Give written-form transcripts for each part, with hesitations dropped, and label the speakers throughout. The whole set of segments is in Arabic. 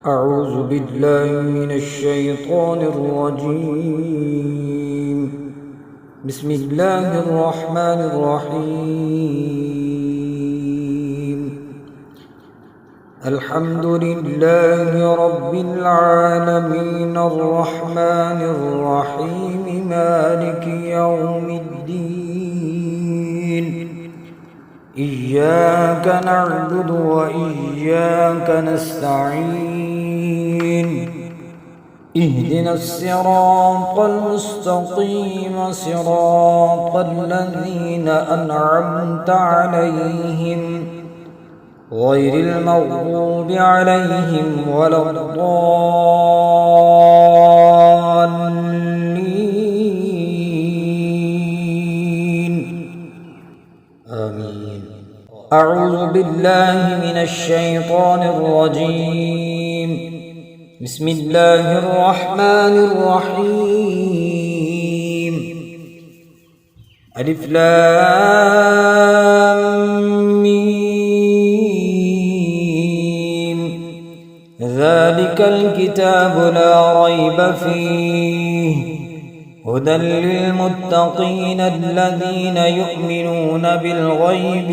Speaker 1: أعوذ بالله من الشيطان الرجيم. بسم الله الرحمن الرحيم. الحمد لله رب العالمين الرحمن الرحيم مالك يوم الدين. إياك نعبد وإياك نستعين. اهدنا الصراط المستقيم صراط الذين أنعمت عليهم غير المغضوب عليهم ولا الضالين. آمين. أعوذ بالله من الشيطان الرجيم. بسم الله الرحمن الرحيم. ألف لام ميم. ذلك الكتاب لا ريب فيه هدى للمتقين الذين يؤمنون بالغيب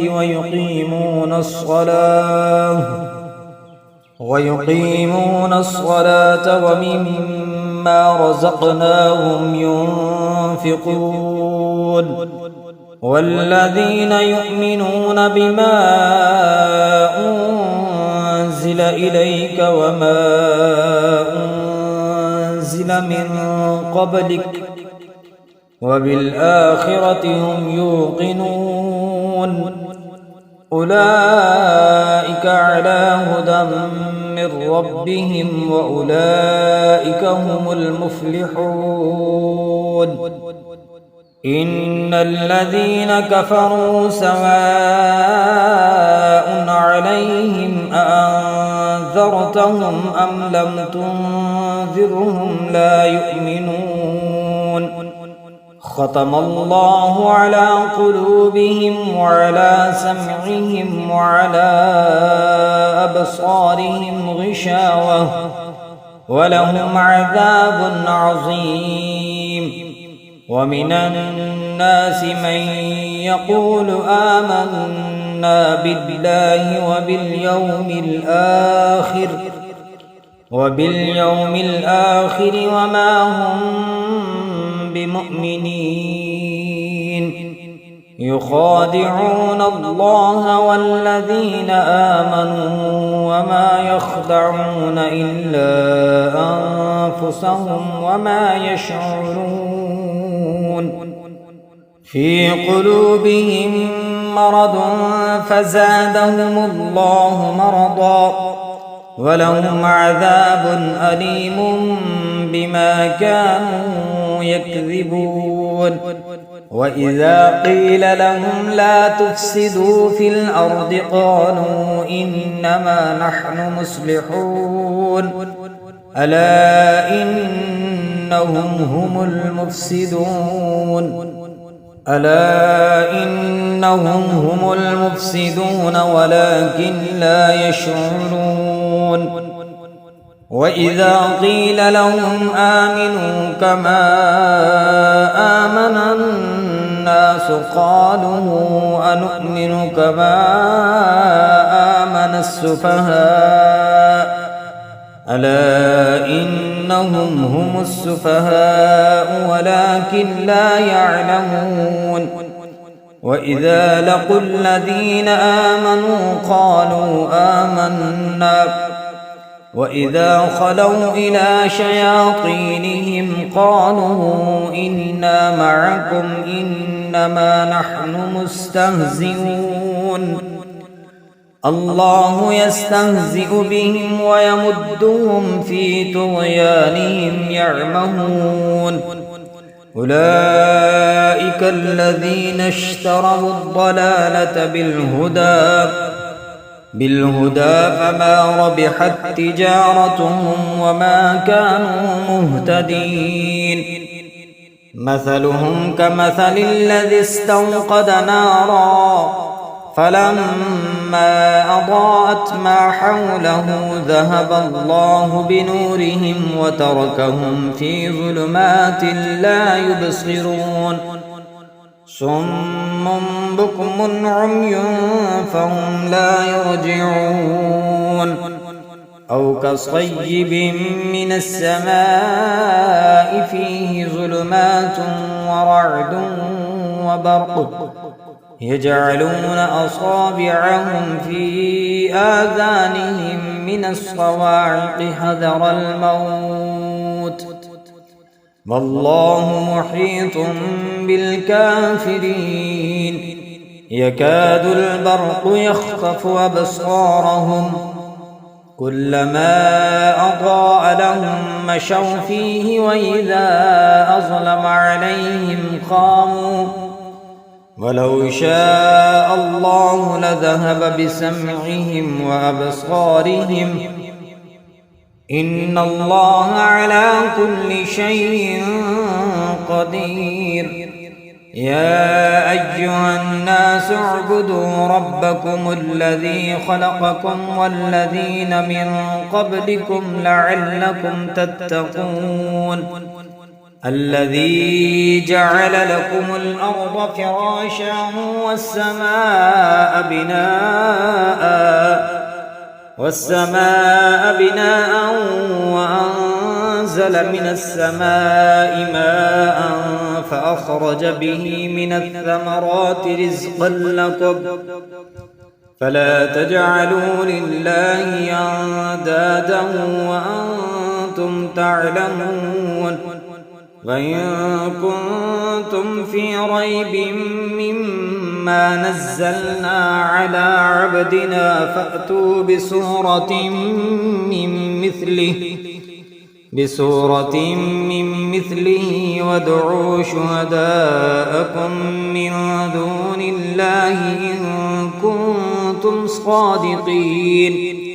Speaker 1: ويقيمون الصلاة ومما رزقناهم ينفقون والذين يؤمنون بما أنزل إليك وما أنزل من قبلك وبالآخرة هم يوقنون أولئك على هدى من ربهم وأولئك هم المفلحون. إن الذين كفروا سواء عليهم أأنذرتهم أم لم تنذرهم لا يؤمنون. ختم الله على قلوبهم وعلى سمعهم وعلى أبصارهم غشاوة ولهم عذاب عظيم. ومن الناس من يقول آمنا بالله وباليوم الآخر وما هم بمؤمنين. يخادعون الله والذين آمنوا وما يخدعون إلا أنفسهم وما يشعرون. في قلوبهم مرض فزادهم الله مرضا ولهم عذاب أليم بما كانوا يكذبون. وإذا قيل لهم لا تفسدوا في الأرض قالوا إنما نحن مصلحون ألا إنهم هم المفسدون ولكن لا يشعرون. وإذا قيل لهم آمنوا كما آمن الناس قالوا أنؤمن كما آمن السفهاء ألا إنهم هم السفهاء ولكن لا يعلمون. وإذا لقوا الذين آمنوا قالوا آمنا وإذا خلوا إلى شياطينهم قالوا إنا معكم إنما نحن مستهزئون. الله يستهزئ بهم ويمدهم في طغيانهم يعمهون. أولئك الذين اشتروا الضلالة بالهدى فما ربحت تجارتهم وما كانوا مهتدين. مثلهم كمثل الذي استوقد نارا فلما أضاءت ما حوله ذهب الله بنورهم وتركهم في ظلمات لا يبصرون صم بكم عمي فهم لا يرجعون أو كصيب من السماء فيه ظلمات ورعد وبرق يجعلون أصابعهم في آذانهم من الصواعق حذر الموت والله محيط بالكافرين يكاد البرق يخطف أبصارهم كلما أضاء لهم مشوا فيه وإذا أظلم عليهم قاموا ولو شاء الله لذهب بسمعهم وأبصارهم إن الله على كل شيء قدير يا أيها الناس اعبدوا ربكم الذي خلقكم والذين من قبلكم لعلكم تتقون الذي جعل لكم الأرض فراشا والسماء بناء وأنزل من السماء ماء فأخرج به من الثمرات رزقا لكم فلا تجعلوا لله أندادا وأنتم تعلمون وإن كنتم في ريب مما نزلنا على عبدنا فأتوا بسورة من مثله وادعوا شهداءكم من دون الله إن كنتم صادقين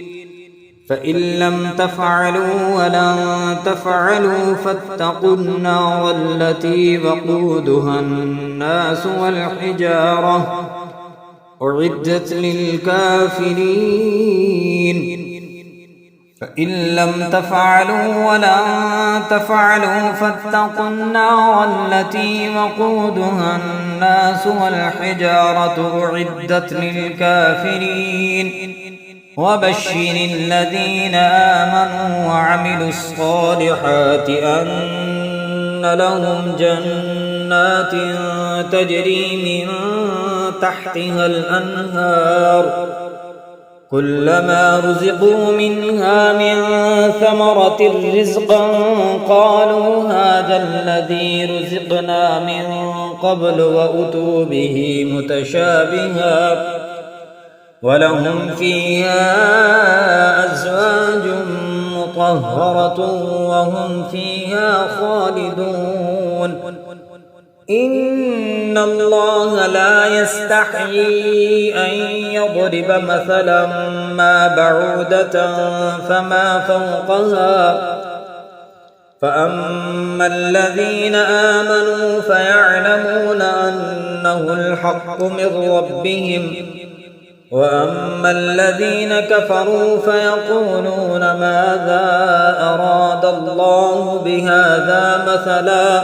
Speaker 1: فإن لم تفعلوا ولن تفعلوا فاتقوا النار التي وقودها الناس والحجارة أعدت للكافرين فإن لم تفعلوا ولن تفعلوا فاتقوا النار التي وقودها الناس والحجارة أعدت للكافرين وبشر الذين آمنوا وعملوا الصالحات أن لهم جنات تجري من تحتها الأنهار كلما رزقوا منها من ثمرة رزقا قالوا هذا الذي رزقنا من قبل وأتوا به متشابها ولهم فيها أزواج مطهرة وهم فيها خالدون إن الله لا يستحيي أن يضرب مثلا ما بعودة فما فوقها فأما الذين آمنوا فيعلمون أنه الحق من ربهم وأما الذين كفروا فيقولون ماذا أراد الله بهذا مثلا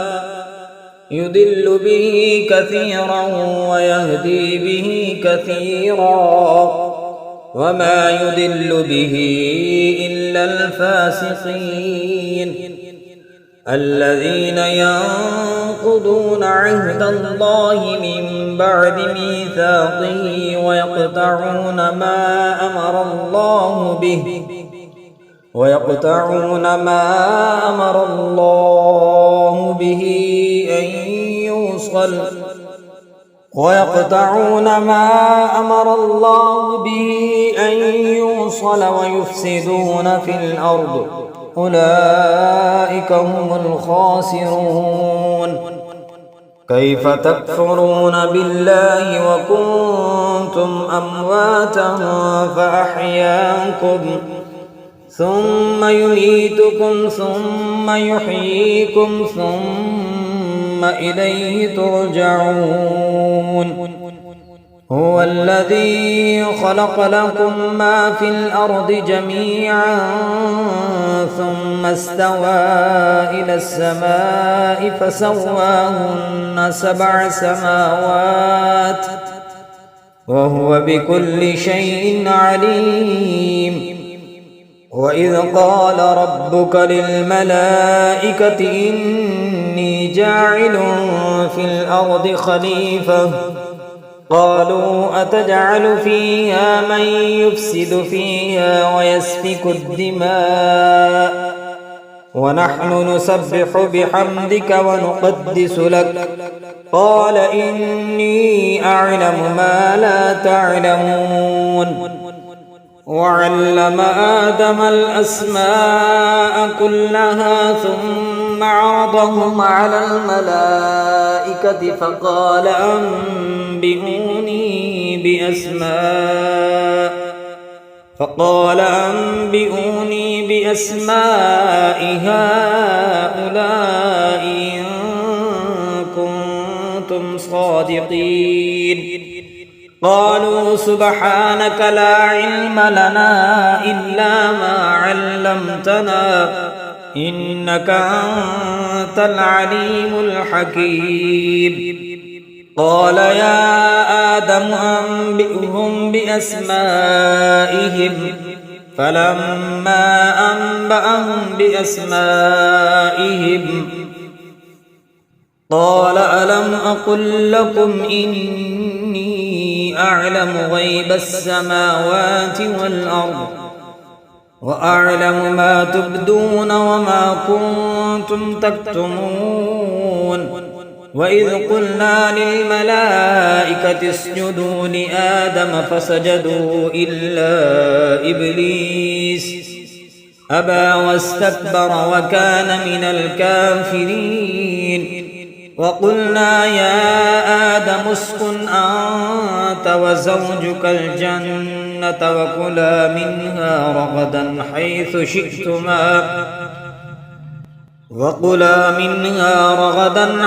Speaker 1: يضل به كثيرا ويهدي به كثيرا وما يضل به إلا الفاسقين الذين ينقضون عهد الله من بعد ميثاقه ويقطعون ما أمر الله به أن يوصل ويفسدون في الأرض أولئك هم الخاسرون كيف تكفرون بالله وكنتم أمواتا فأحياكم ثم يميتكم ثم يحييكم ثم إليه ترجعون هو الذي خلق لكم ما في الأرض جميعا ثم استوى إلى السماء فسواهن 7 سماوات وهو بكل شيء عليم. وإذ قال ربك للملائكة إني جاعل في الأرض خليفة قالوا أتجعل فيها من يفسد فيها ويسفك الدماء ونحن نسبح بحمدك ونقدس لك قال إني أعلم ما لا تعلمون. وعلم آدم الأسماء كلها ثم عرضهم على الملائكة فقال أنبئوني بأسماء هؤلاء إن كنتم صادقين. قالوا سبحانك لا علم لنا إلا ما علمتنا إنك أنت العليم الحكيم. قال يا آدم أنبئهم بأسمائهم فلما أنبأهم بأسمائهم قال ألم أقل لكم إني أعلم غيب السماوات والأرض وأعلم ما تبدون وما كنتم تكتمون. وإذ قلنا للملائكة اسجدوا لآدم فسجدوا إلا إبليس أبى واستكبر وكان من الكافرين. وقلنا يا آدم اسكن أنت وزوجك الجنة وكلا منها رغدا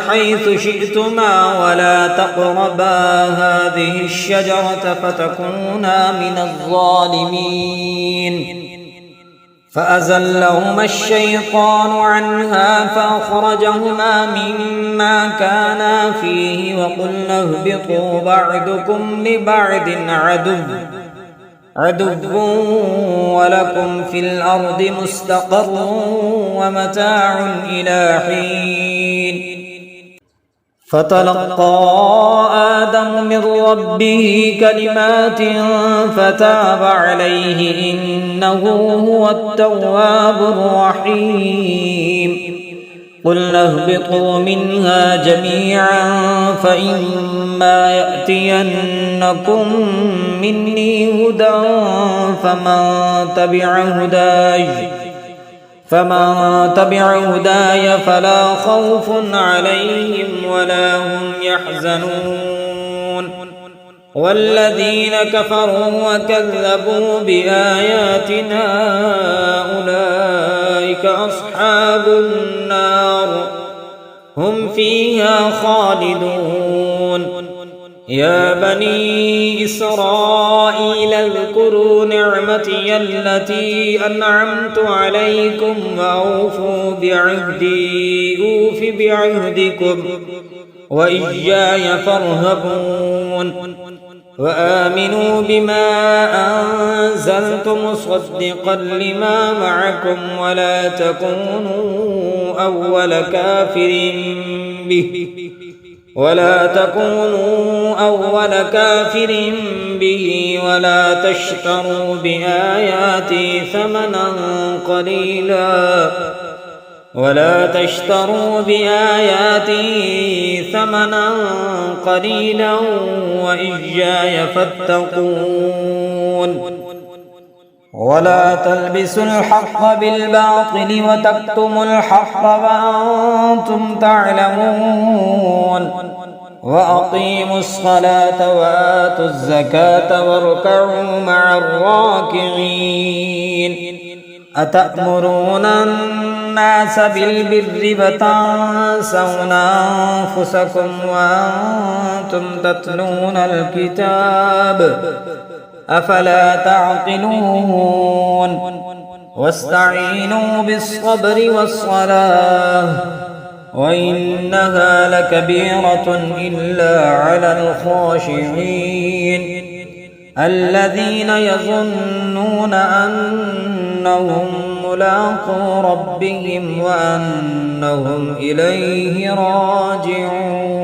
Speaker 1: حيث شئتما ولا تقربا هذه الشجرة فتكونا من الظالمين. فأزلهما الشيطان عنها فأخرجهما مما كانا فيه وقلنا اهبطوا بعضكم لبعض عدو ولكم في الأرض مستقر ومتاع إلى حين. فتلقى آدم من ربه كلمات فتاب عليه إنه هو التواب الرحيم. قلنا اهبطوا منها جميعا فإما يأتينكم مني هدى فمن تبع هداي فلا خوف عليهم ولا هم يحزنون. والذين كفروا وكذبوا بآياتنا أولئك أصحاب النار هم فيها خالدون. يا بني إسرائيل اذكروا نعمتي التي أنعمت عليكم وأوفوا بعهدي أوف بعهدكم وإياي فارهبون. وآمنوا بما أنزلت مصدقا لما معكم ولا تكونوا أول كافر به ولا تشتروا بآياتي ثمنا قليلا وإياي فاتقون. ولا تلبسوا الحق بالباطل وتكتموا الحق وأنتم تعلمون. وأقيموا الصلاة وآتوا الزكاة واركعوا مع الراكعين. أتأمرون الناس بالبر وتنسون أنفسكم وأنتم تتلون الكتاب أفلا تعقلون واستعينوا بالصبر والصلاة وإنها لكبيرة إلا على الخاشعين الذين يظنون أنهم ملاقو ربهم وأنهم إليه راجعون.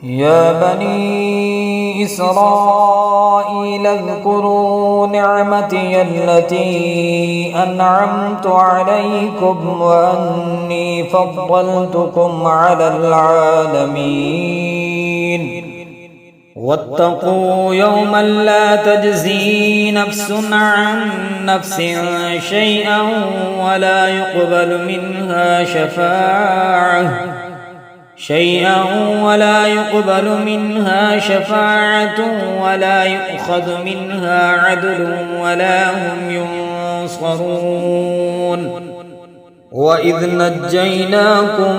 Speaker 1: يا بني إسرائيل اذكروا نعمتي التي أنعمت عليكم وأني فضلتكم على العالمين. واتقوا يوما لا تجزي نفس عن نفس شيئا ولا يقبل منها شفاعة ولا يؤخذ منها عدل ولا هم ينصرون. وإذ نجيناكم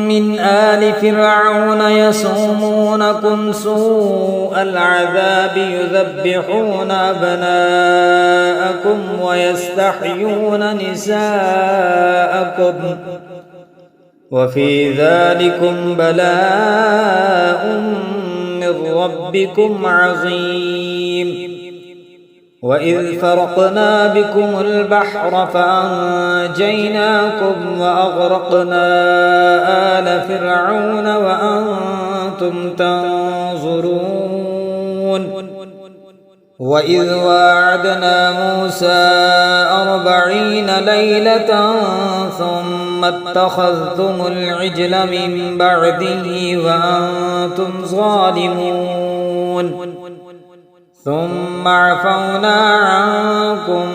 Speaker 1: من آل فرعون يسومونكم سوء العذاب يذبحون أبناءكم ويستحيون نساءكم وفي ذلكم بلاء من ربكم عظيم. وإذ فرقنا بكم البحر فأنجيناكم وأغرقنا آل فرعون وأنتم تنظرون. وإذ واعدنا موسى 40 ليلة ثم اتخذتم العجل من بعده وأنتم ظالمون ثم عفونا عنكم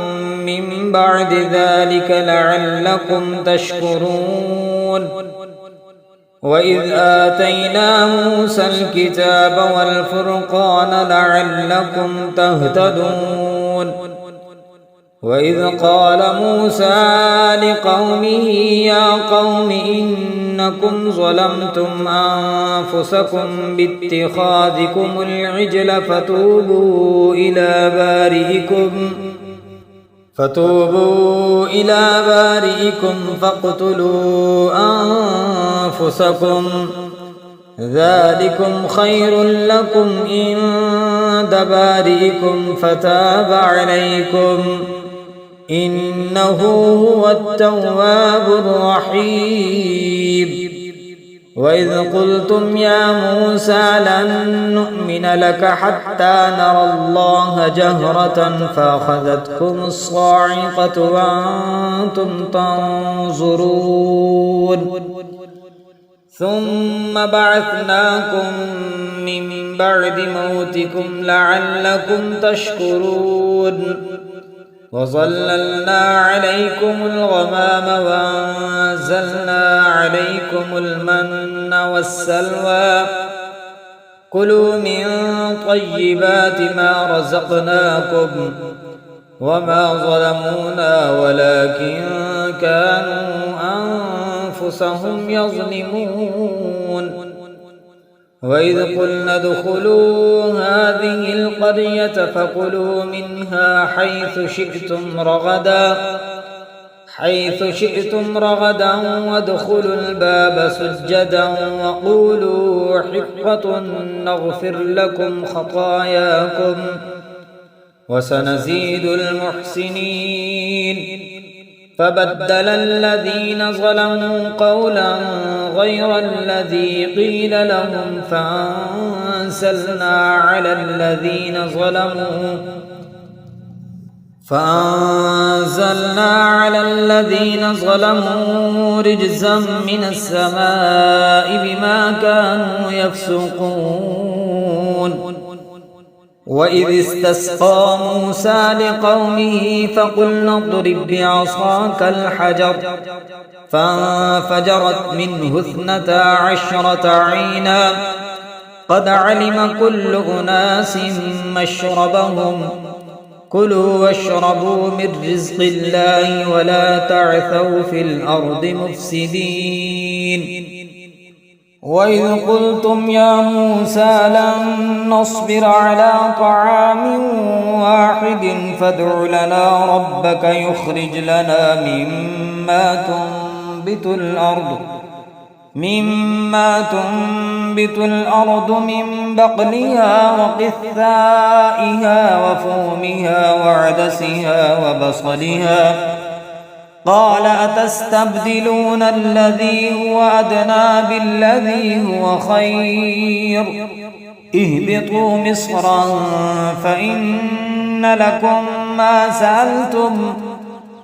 Speaker 1: من بعد ذلك لعلكم تشكرون. وإذ آتينا موسى الكتاب والفرقان لعلكم تهتدون. وإذ قال موسى لقومه يا قوم إنكم ظلمتم أنفسكم باتخاذكم العجل فتوبوا إلى بارئكم فاقتلوا أنفسكم ذلكم خير لكم عند بارئكم فتاب عليكم إنه هو التواب الرحيم. وإذ قلتم يا موسى لن نؤمن لك حتى نرى الله جهرة فأخذتكم الصاعقة وأنتم تنظرون ثم بعثناكم من بعد موتكم لعلكم تشكرون. وظللنا عليكم الغمام وأنزلنا عليكم المن والسلوى كلوا من طيبات ما رزقناكم وما ظلمونا ولكن كانوا أنفسهم يظلمون. وإذ قلنا ادخلوا هذه القرية فكلوا منها حيث شئتم رغدا وادخلوا الباب سجدا وقولوا حطة نغفر لكم خطاياكم وسنزيد المحسنين. فبدل الذين ظلموا قولا غير الذي قيل لهم فأنزلنا على الذين ظلموا رجزا من السماء بما كانوا يفسقون. وإذ استسقى موسى لقومه فقلنا اضرب بعصاك الحجر فانفجرت منه 12 عينا قد علم كل أناس مشربهم كلوا واشربوا من رزق الله ولا تعثوا في الأرض مفسدين وإذ قلتم يا موسى لن نصبر على طعام واحد فادع لنا ربك يخرج لنا مما تنبت الأرض من بقلها وقثائها وفومها وعدسها وبصلها قال أتستبدلون الذي هو أدنى بالذي هو خير اهبطوا مصرا فإن لكم ما سألتم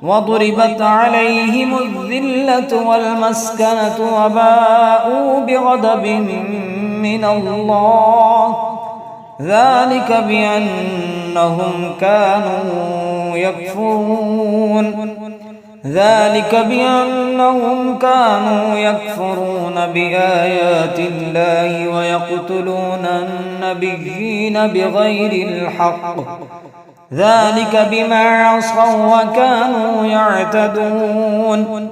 Speaker 1: وضربت عليهم الذلة والمسكنة وباءوا بغضب من الله ذلك بأنهم كانوا يكفرون بآيات الله ويقتلون النبيين بغير الحق ذلك بما عصوا وكانوا يعتدون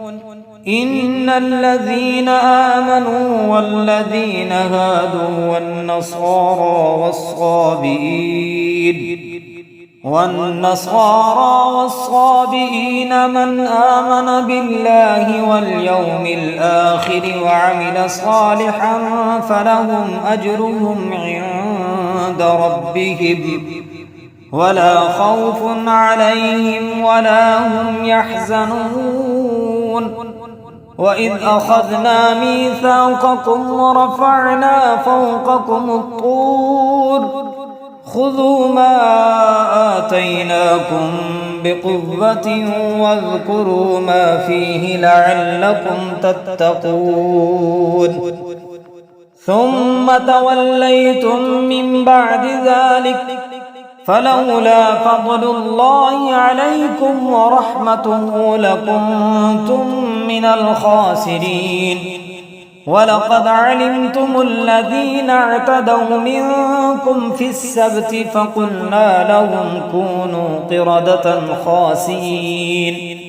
Speaker 1: إن الذين آمنوا والذين هادوا والنصارى والصابئين من آمن بالله واليوم الآخر وعمل صالحا فلهم أجرهم عند ربهم ولا خوف عليهم ولا هم يحزنون وإذ أخذنا ميثاقكم ورفعنا فوقكم الطور خذوا ما آتيناكم بقوة واذكروا ما فيه لعلكم تتقون ثم توليتم من بعد ذلك فلولا فضل الله عليكم ورحمته لكنتم من الخاسرين ولقد علمتم الذين اعتدوا منكم في السبت فقلنا لهم كونوا قردة خاسئين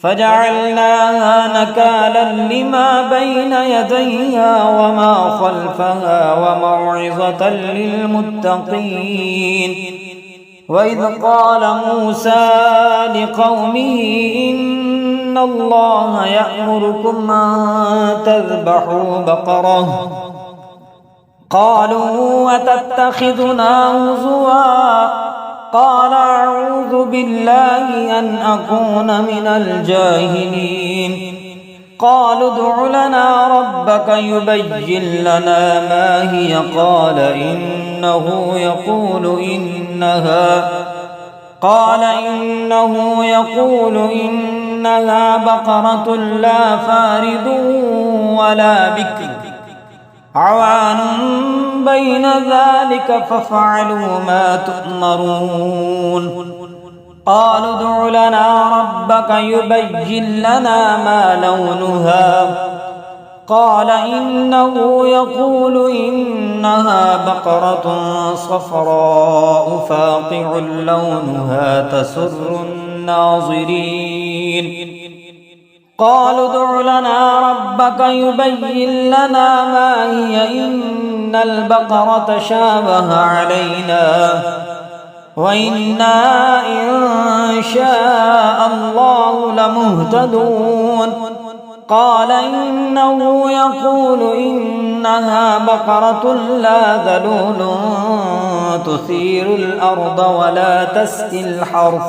Speaker 1: فجعلناها نكالا لما بين يديها وما خلفها وموعظة للمتقين وإذ قال موسى لقومه إن الله يأمركم أن تذبحوا بقرة قالوا أتتخذنا هزوا قال أعوذ بالله أن أكون من الجاهلين قالوا ادع لنا ربك يبين لنا ما هي قال إنه يقول إنها بقرة لا فارض ولا بكر عوان بين ذلك فافعلوا ما تؤمرون قالوا ادع لنا ربك يبين لنا ما لونها قال إنه يقول إنها بقرة صفراء فاقع لونها تسر الناظرين قالوا ادع لنا ربك يبين لنا ما هي إن البقرة شابه علينا وإنا إن شاء الله لمهتدون قال إنه يقول إنها بقرة لا ذلول تثير الأرض ولا تسقي الحرث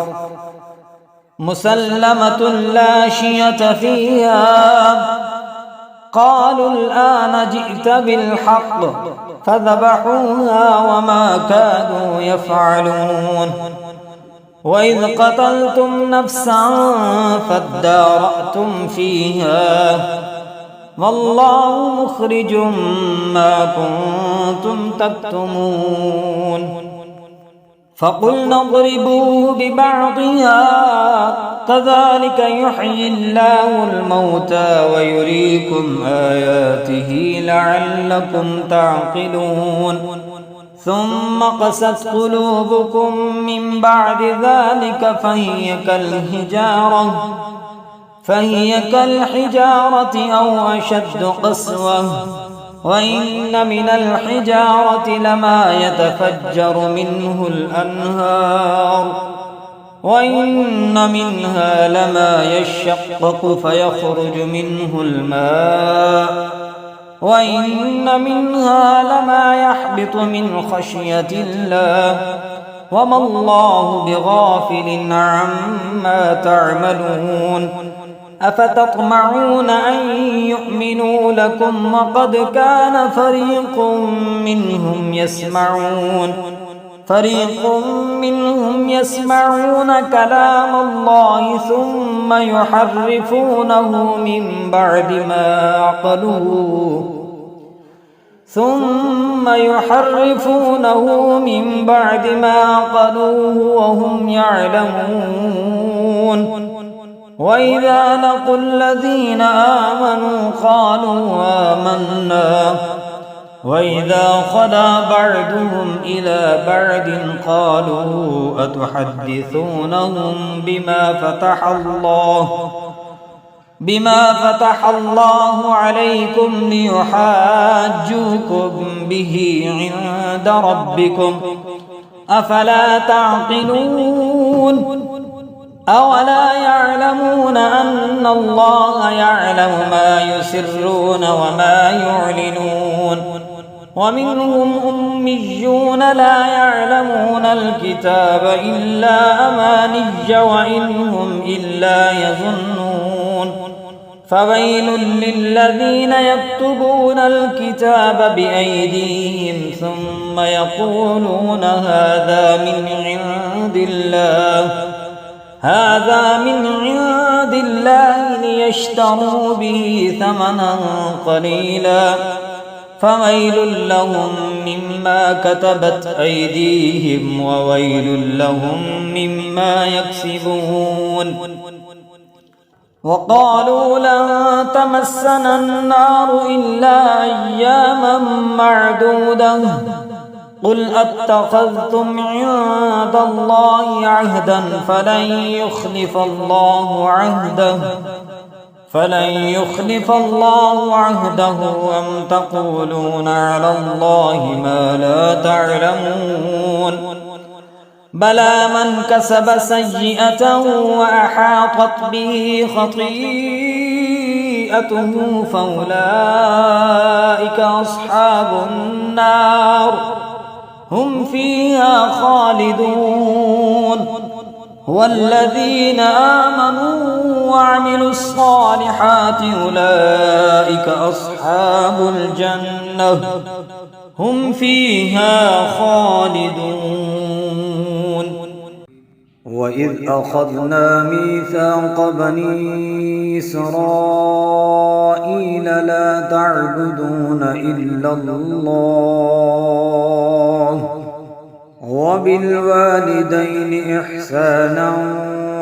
Speaker 1: مسلمة لا شية فيها قالوا الآن جئت بالحق فذبحوها وما كادوا يفعلون وإذ قتلتم نفسا فادارأتم فيها والله مخرج ما كنتم تكتمون فقلنا اضربوه ببعضها كذلك يحيي الله الموتى ويريكم آياته لعلكم تعقلون ثم قست قلوبكم من بعد ذلك فهي كالحجارة أو أشد قسوة وإن من الحجارة لما يتفجر منه الأنهار وإن منها لما يشقق فيخرج منه الماء وإن منها لما يحبط من خشية الله وما الله بغافل عما تعملون أفتطمعون أن يؤمنوا لكم وقد كان فريق منهم يسمعون كلام الله ثم يحرفونه من بعد ما عقلوه وهم يعلمون وإذا لقوا الذين آمنوا قالوا آمنا وإذا خلا بعضهم إلى بعض قالوا أتحدثونهم بما فتح الله عليكم ليحاجوكم به عند ربكم أفلا تعقلون أولا يعلمون أن الله يعلم ما يسرون وما يعلنون ومنهم أميون لا يعلمون الكتاب إلا أماني وإن هم إلا يظنون فويل للذين يكتبون الكتاب بأيديهم ثم يقولون هذا من عند الله ليشتروا به ثمنا قليلا فويل لهم مما كتبت أيديهم وويل لهم مما يكسبون وقالوا لن تمسنا النار إلا أياما معدودة قل أتخذتم عند الله عهدا فلن يخلف الله عهده أم تقولون على الله ما لا تعلمون بلى من كسب سيئة وأحاطت به خطيئته فأولئك أصحاب النار هم فيها خالدون والذين آمنوا وعملوا الصالحات أولئك أصحاب الجنة هم فيها خالدون وإذ أخذنا ميثاق بني إسرائيل لا تعبدون إلا الله وبالوالدين إحسانا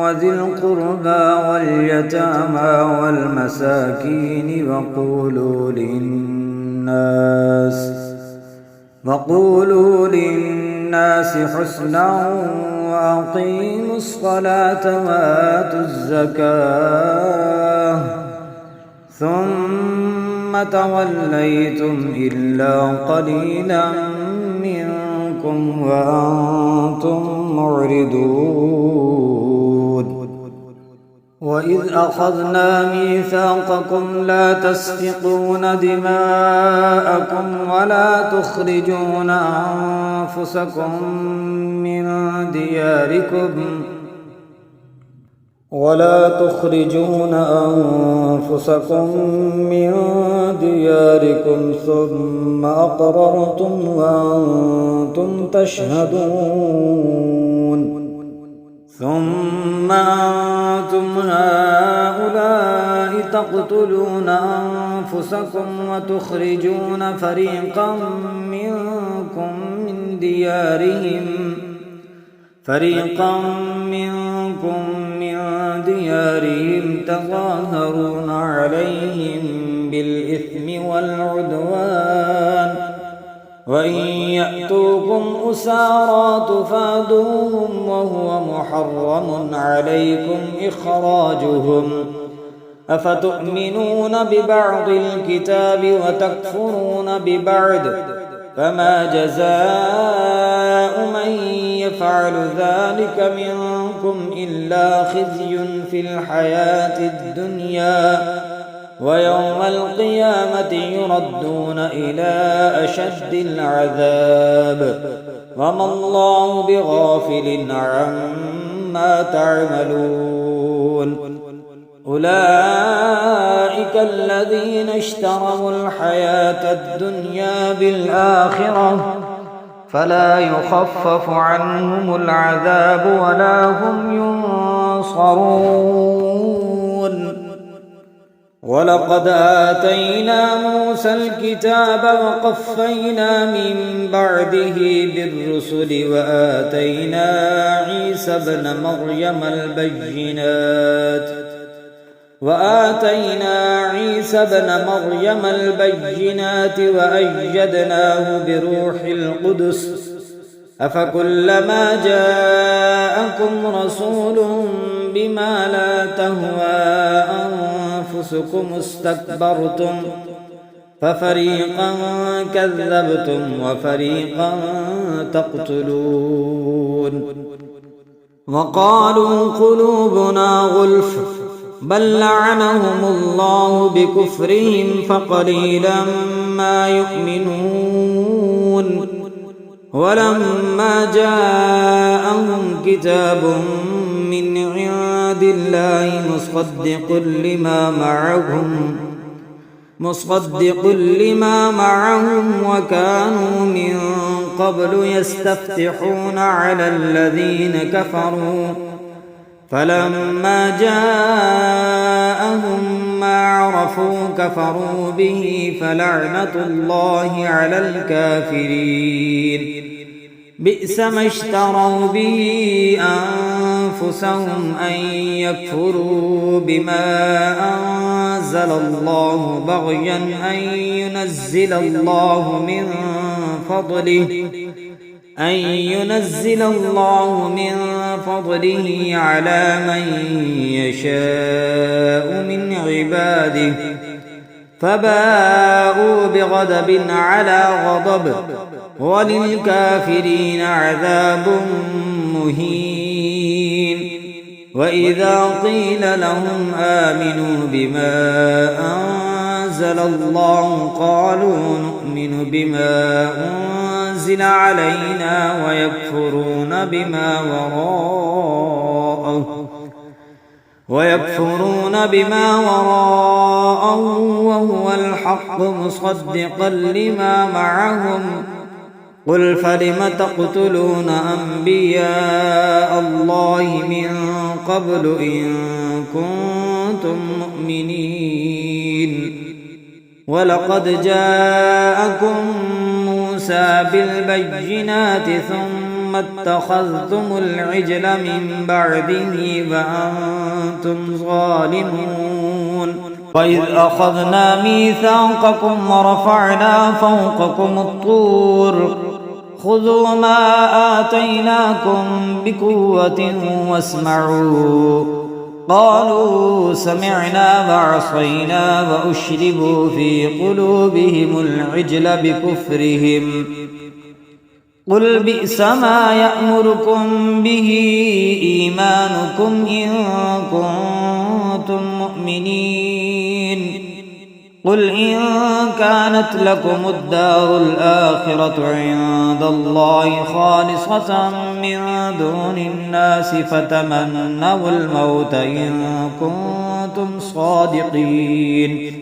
Speaker 1: وذي القربى واليتامى والمساكين وقولوا للناس حسنا وأقيموا الصلاة وآتوا الزكاة ثم توليتم إلا قليلا منكم وأنتم معرضون وإذ أخذنا ميثاقكم لا تسفكون دماءكم ولا تخرجون أنفسكم من دياركم ثم أقررتم وأنتم تشهدون ثم أنتم هؤلاء تقتلون أنفسكم وتخرجون فريقا منكم من ديارهم تظاهرون عليهم بالإثم والعدوان وإن يأتوكم أسارى تفادوهم وهو محرم عليكم إخراجهم أفتؤمنون ببعض الكتاب وتكفرون ببعض فما جزاء من يفعل ذلك منكم إلا خزي في الحياة الدنيا ويوم القيامة يردون إلى أشد العذاب وما الله بغافل عما تعملون أولئك الذين اشتروا الحياة الدنيا بالآخرة فلا يخفف عنهم العذاب ولا هم ينصرون ولقد آتينا موسى الكتاب وقفينا من بعده بالرسل وآتينا عيسى ابن مريم البينات وأيدناه بروح القدس أفكلما جاءكم رسول بما لا تهوى أنفسكم استكبرتم ففريقا كذبتم وفريقا تقتلون وقالوا قلوبنا غلف بل لعنهم الله بكفرهم فقليلا ما يؤمنون ولما جاءهم كتاب من عند الله مصدق لما معهم وكانوا من قبل يستفتحون على الذين كفروا فلما جاءهم ما عرفوا كفروا به فلعنة الله على الكافرين بئس ما اشتروا به أنفسهم أن يكفروا بما أنزل الله بغيا أن ينزل الله من فضله على من يشاء من عباده فباءوا بغضب على غضب وللكافرين عذاب مهين وإذا قيل لهم آمنوا بما أنزل الله قالوا نؤمن بما أنزل علينا ويكفرون بما وراءه وهو الحق مصدقا لما معهم قل فلم تقتلون أنبياء الله من قبل إن كنتم مؤمنين ولقد جاءكم موسى بالبينات ثم اتخذتم العجل من بعده وأنتم ظالمون وإذ أخذنا ميثاقكم ورفعنا فوقكم الطور خذوا ما آتيناكم بقوة واسمعوا قالوا سمعنا وعصينا وأشربوا في قلوبهم العجل بكفرهم قل بئس ما يأمركم به إيمانكم إن كنتم مؤمنين قل إن كانت لكم الدار الآخرة عند الله خالصة من دون الناس فتمنوا الموت إن كنتم صادقين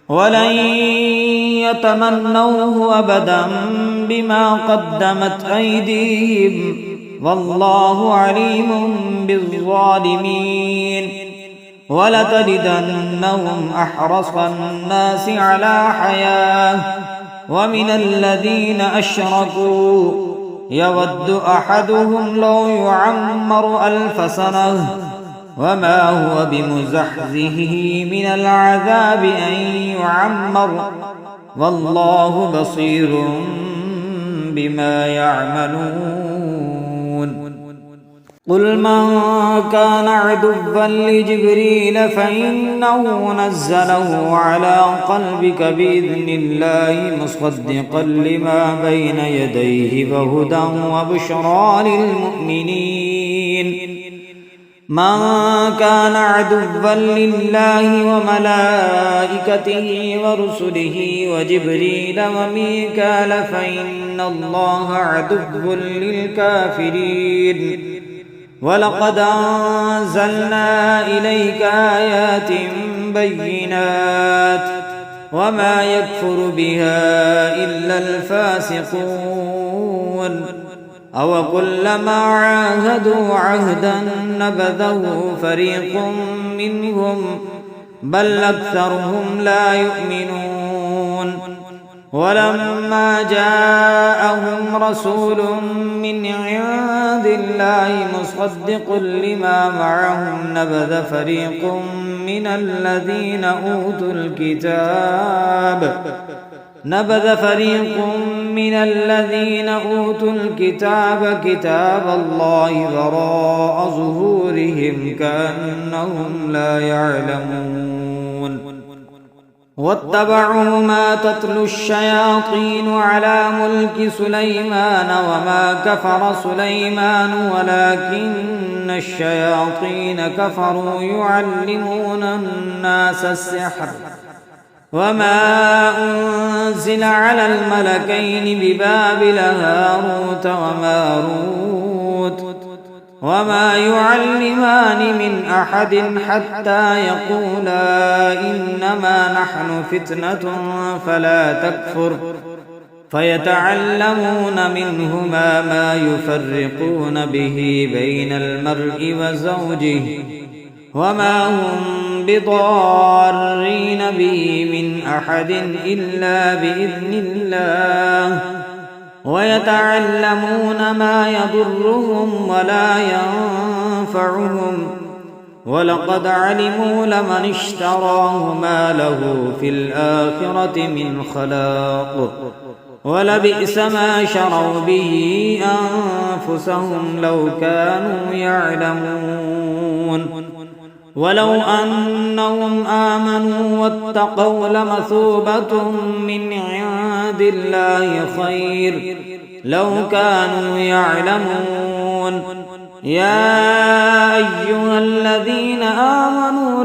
Speaker 1: ولن يتمنوه أبدا بما قدمت أيديهم والله عليم بالظالمين ولتجدنهم أحرص الناس على حياة ومن الذين أشركوا يود أحدهم لو يعمر 1000 سنة وما هو بمزحزحه من العذاب أن يعمر والله بصير بما يعملون قل من كان عدوا لجبريل فإنه نزله على قلبك بإذن الله مصدقا لما بين يديه وهدى وبشرى للمؤمنين من كان عدوا لله وملائكته ورسله وجبريل وميكال فإن الله عدو للكافرين ولقد أنزلنا إليك آيات بينات وما يكفر بها إلا الفاسقون أوكلما عاهدوا عهدا نبذه فريق منهم بل أكثرهم لا يؤمنون ولما جاءهم رسول من عند الله مصدق لما معهم نبذ فريق من الذين أوتوا الكتاب كتاب الله وراء ظهورهم كأنهم لا يعلمون واتبعوا ما تتلو الشياطين على ملك سليمان وما كفر سليمان ولكن الشياطين كفروا يعلمون الناس السحر وما أنزل على الملكين ببابل هاروت وماروت وما يعلمان من أحد حتى يقولا إنما نحن فتنة فلا تكفر فيتعلمون منهما ما يفرقون به بين المرء وزوجه وما هم بضارين به من أحد إلا بإذن الله ويتعلمون ما يضرهم ولا ينفعهم ولقد علموا لمن اشتراه ما له في الآخرة من خلاق ولبئس ما شروا به أنفسهم لو كانوا يعلمون ولو أنهم آمنوا واتقوا لمثوبة من عند الله خير لو كانوا يعلمون يا أيها الذين آمنوا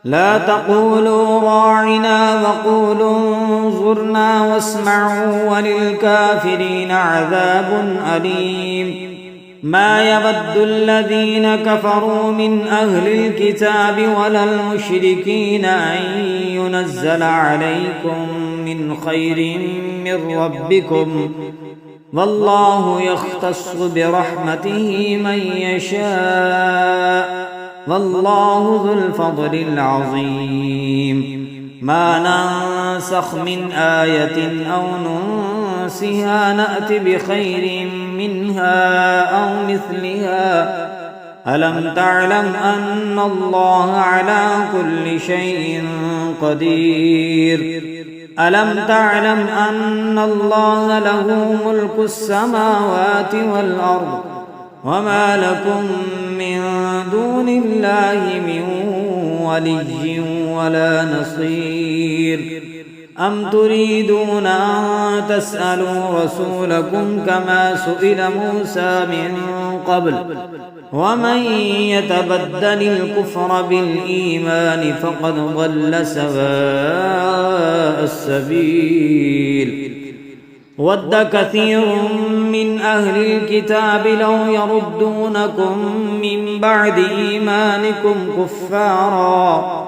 Speaker 1: لا تقولوا راعنا وقولوا انظرنا واسمعوا وللكافرين عذاب أليم ما يود الذين كفروا من أهل الكتاب ولا المشركين أن ينزل عليكم من خير من ربكم والله يختص برحمته من يشاء والله ذو الفضل العظيم ما ننسخ من آية أو ننسها نأت بخير منها أو مثلها ألم تعلم أن الله على كل شيء قدير ألم تعلم أن الله له ملك السماوات والأرض وما لكم من دون الله من ولي ولا نصير أم تريدون أن تسألوا رسولكم كما سئل موسى من قبل ومن يتبدل الكفر بالإيمان فقد ضل سواء السبيل ود كثير من أهل الكتاب لو يردونكم من بعد إيمانكم كفارا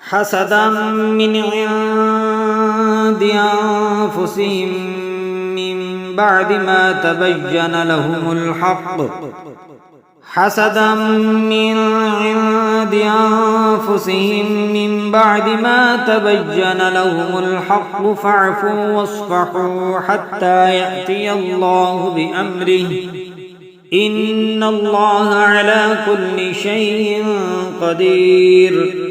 Speaker 1: حسدا من عند أنفسهم من بعد ما تبين لهم الحق حسدا من عند أنفسهم من بعد ما تبين لهم الحق فاعفوا واصفحوا حتى يأتي الله بأمره إن الله على كل شيء قدير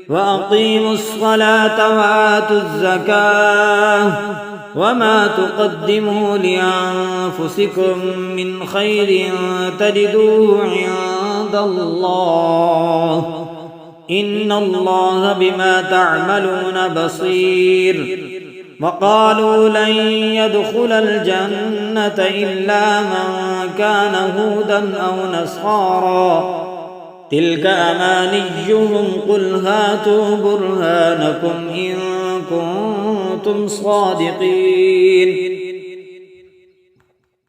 Speaker 1: وأقيموا الصلاة وآتوا الزكاة وما تقدموا لأنفسكم من خير تجدوه عند الله إن الله بما تعملون بصير. وقالوا لن يدخل الجنة إلا من كان هودا أو نصارى تلك أمانيهم قل هاتوا برهانكم إن كنتم صادقين.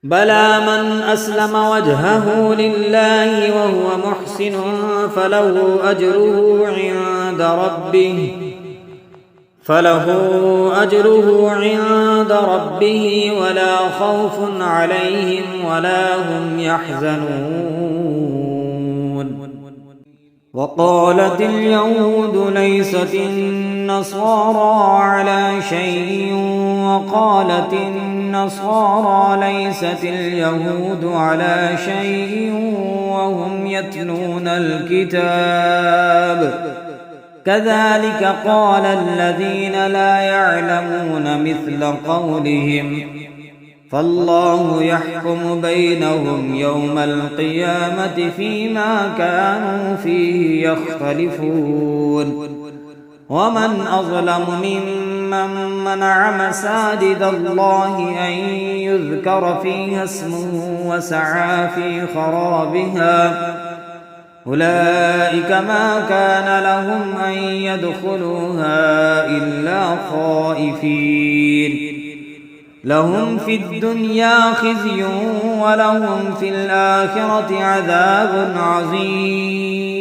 Speaker 1: بلى من أسلم وجهه لله وهو محسن فله أجره عند ربه ولا خوف عليهم ولا هم يحزنون. وقالت اليهود ليست النصارى على شيء وقالت النصارى ليست اليهود على شيء وهم يتلون الكتاب كذلك قال الذين لا يعلمون مثل قولهم فالله يحكم بينهم يوم القيامة فيما كانوا فيه يختلفون. ومن أظلم ممن منع مساجد الله أن يذكر فيها اسمه وسعى في خرابها أولئك ما كان لهم أن يدخلوها إلا خائفين لهم في الدنيا خزي ولهم في الآخرة عذاب عظيم.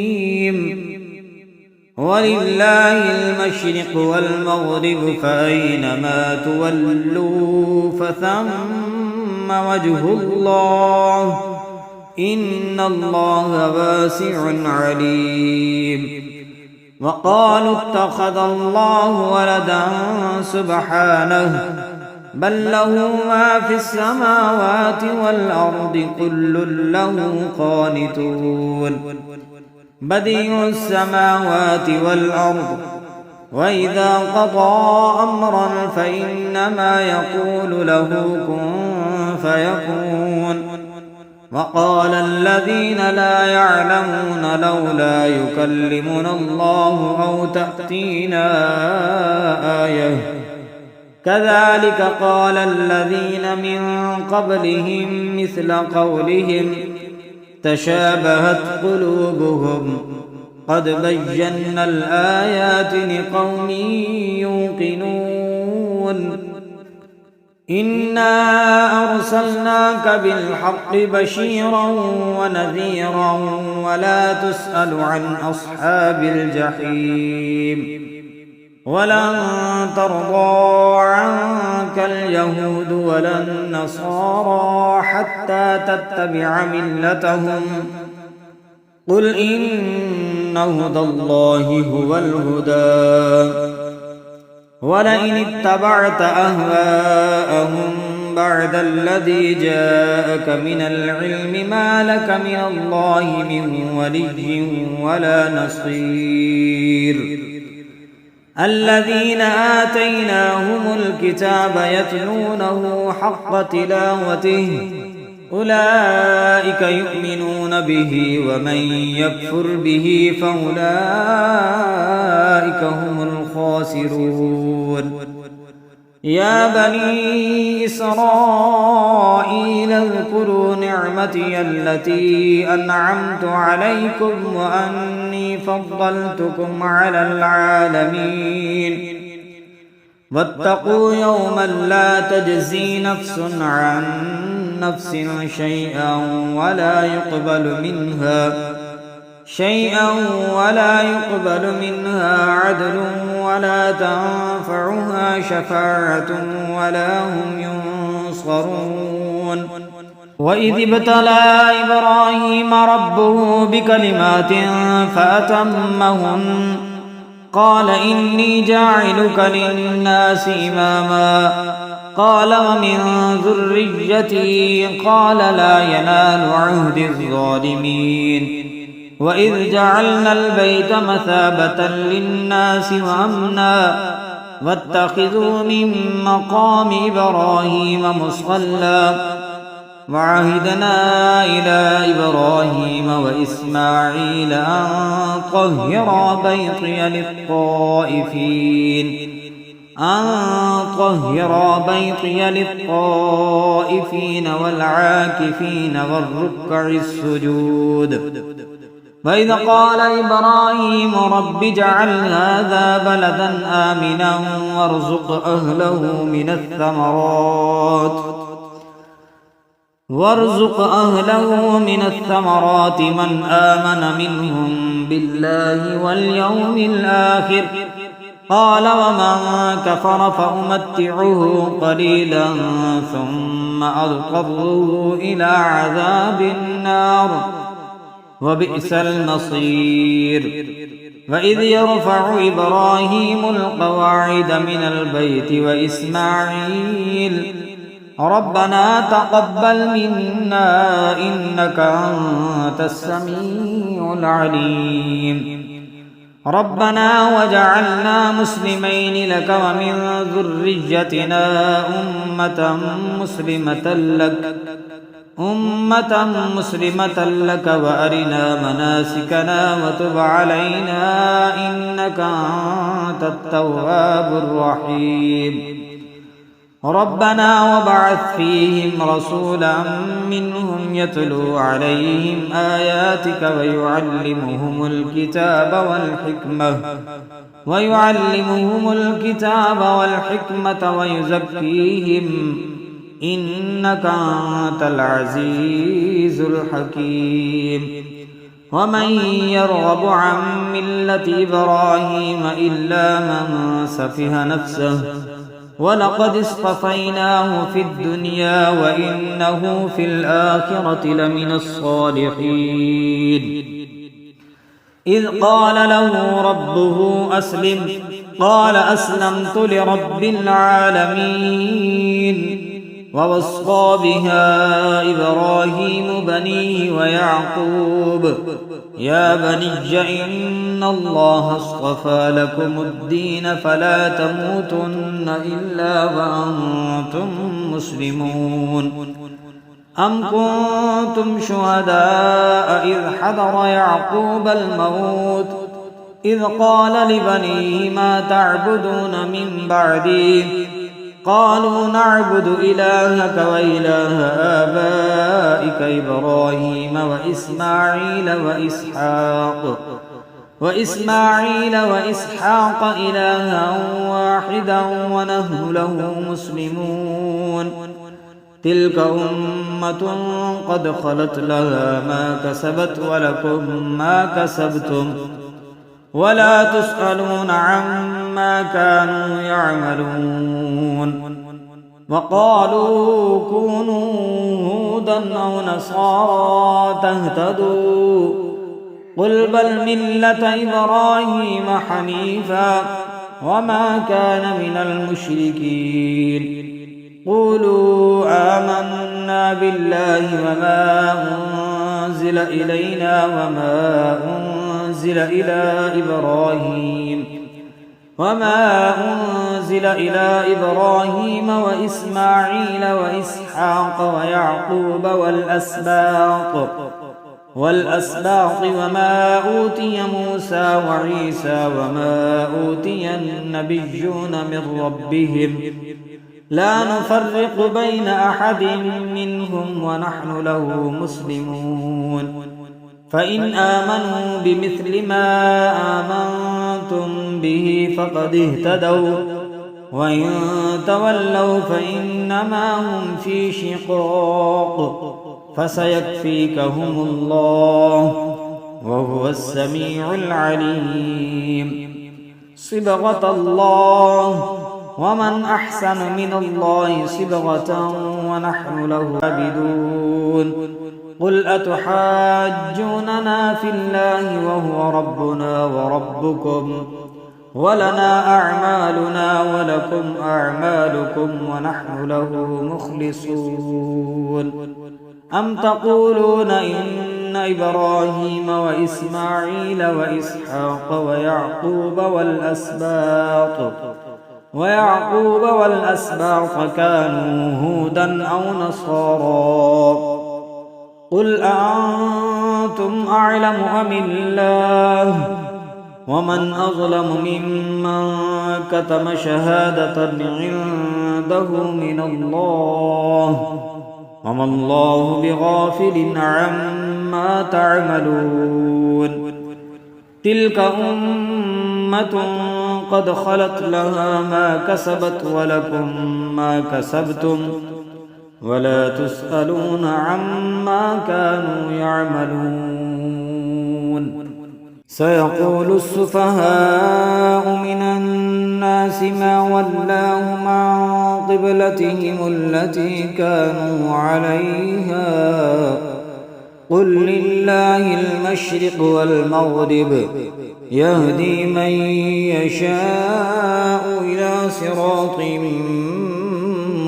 Speaker 1: ولله المشرق والمغرب فأينما تولوا فثم وجه الله إن الله واسع عليم. وقالوا اتخذ الله ولدا سبحانه بل له ما في السماوات والأرض كل له قانتون. بديع السماوات والأرض وإذا قضى أمرا فإنما يقول له كن فيكون. وقال الذين لا يعلمون لولا يكلمنا الله أو تأتينا آية كذلك قال الذين من قبلهم مثل قولهم تشابهت قلوبهم قد بينا الآيات لقوم يوقنون. إنا أرسلناك بالحق بشيرا ونذيرا ولا تسأل عن أصحاب الجحيم. ولن ترضى عنك اليهود ولا النصارى حتى تتبع ملتهم قل إن هدى الله هو الهدى ولئن اتبعت أهواءهم بعد الذي جاءك من العلم ما لك من الله من ولي ولا نصير. الذين آتيناهم الكتاب يتلونه حق تلاوته أولئك يؤمنون به ومن يكفر به فأولئك هم الخاسرون. يا بني إسرائيل اذكروا نعمتي التي أنعمت عليكم وأني فضلتكم على العالمين. واتقوا يوما لا تجزي نفس عن نفس شيئا ولا يقبل منها عدل ولا تنفعها شفاعة ولا هم ينصرون. وإذ ابتلى إبراهيم ربه بكلمات فأتمهن قال إني جاعلك للناس إماما قال ومن ذريتي قال لا ينال عهد الظالمين. وإذ جعلنا البيت مثابة للناس وأمنا واتخذوا من مقام إبراهيم مصلى وعهدنا إلى إبراهيم وإسماعيل أن طهرا بيطي للطائفين والعاكفين والركع السجود. وإذ قال إبراهيم رب اجعل هذا بلدا آمنا وارزق أهله من الثمرات من آمن منهم بالله واليوم الآخر قال ومن كفر فأمتعه قليلا ثم أضطره إلى عذاب النار وبئس المصير. وإذ يرفع إبراهيم القواعد من البيت وإسماعيل ربنا تقبل منا إنك أنت السميع العليم ربنا وجعلنا مسلمين لك ومن ذريتنا أمة مسلمة لك وأرنا مناسكنا وتب علينا إنك أنت التواب الرحيم ربنا وابعث فيهم رسولا منهم يتلو عليهم آياتك ويعلمهم الكتاب والحكمة ويزكيهم إنك أنت العزيز الحكيم. ومن يرغب عن ملة إبراهيم إلا من سفه نفسه ولقد اصطفيناه في الدنيا وإنه في الآخرة لمن الصالحين. إذ قال له ربه أسلم قال أسلمت لرب العالمين. ووصى بها إبراهيم بنيه ويعقوب يا بني إن الله اصطفى لكم الدين فلا تموتن إلا وأنتم مسلمون. أم كنتم شهداء إذ حضر يعقوب الموت إذ قال لبنيه ما تعبدون من بعدي قالوا نعبد إلهك وإله آبائك إبراهيم وإسماعيل وإسحاق إلها واحدا ونحن له مسلمون. تلك أمة قد خلت لها ما كسبت ولكم ما كسبتم ولا تسألون عما كانوا يعملون. وقالوا كونوا هودا أو نصارى تهتدوا قل بل ملة إبراهيم حنيفا وما كان من المشركين. قولوا آمنا بالله وما أنزل إلينا وما أنزل إلى إبراهيم وإسماعيل وإسحاق ويعقوب والأسباط وما أوتي موسى وعيسى وما أوتي النبيون من ربهم لا نفرق بين أحد منهم ونحن له مسلمون. فإن آمنوا بمثل ما آمنتم به فقد اهتدوا وإن تولوا فإنما هم في شقاق فسيكفيكهم الله وهو السميع العليم. صبغة الله ومن أحسن من الله صبغة ونحن له عابدون. قل أتحاجوننا في الله وهو ربنا وربكم ولنا أعمالنا ولكم أعمالكم ونحن له مخلصون. أم تقولون إن إبراهيم وإسماعيل وإسحاق ويعقوب والأسباط كانوا هودا أو نصارى قل أأنتم أعلم أم الله ومن أظلم ممن كتم شهادة عنده من الله وما الله بغافل عما تعملون تلك أمة قد خلت لها ما كسبت ولكم ما كسبتم ولا تسألون عما كانوا يعملون سيقول السفهاء من الناس ما ولاهم عن قبلتهم التي كانوا عليها قل لله المشرق والمغرب يهدي من يشاء إلى صراط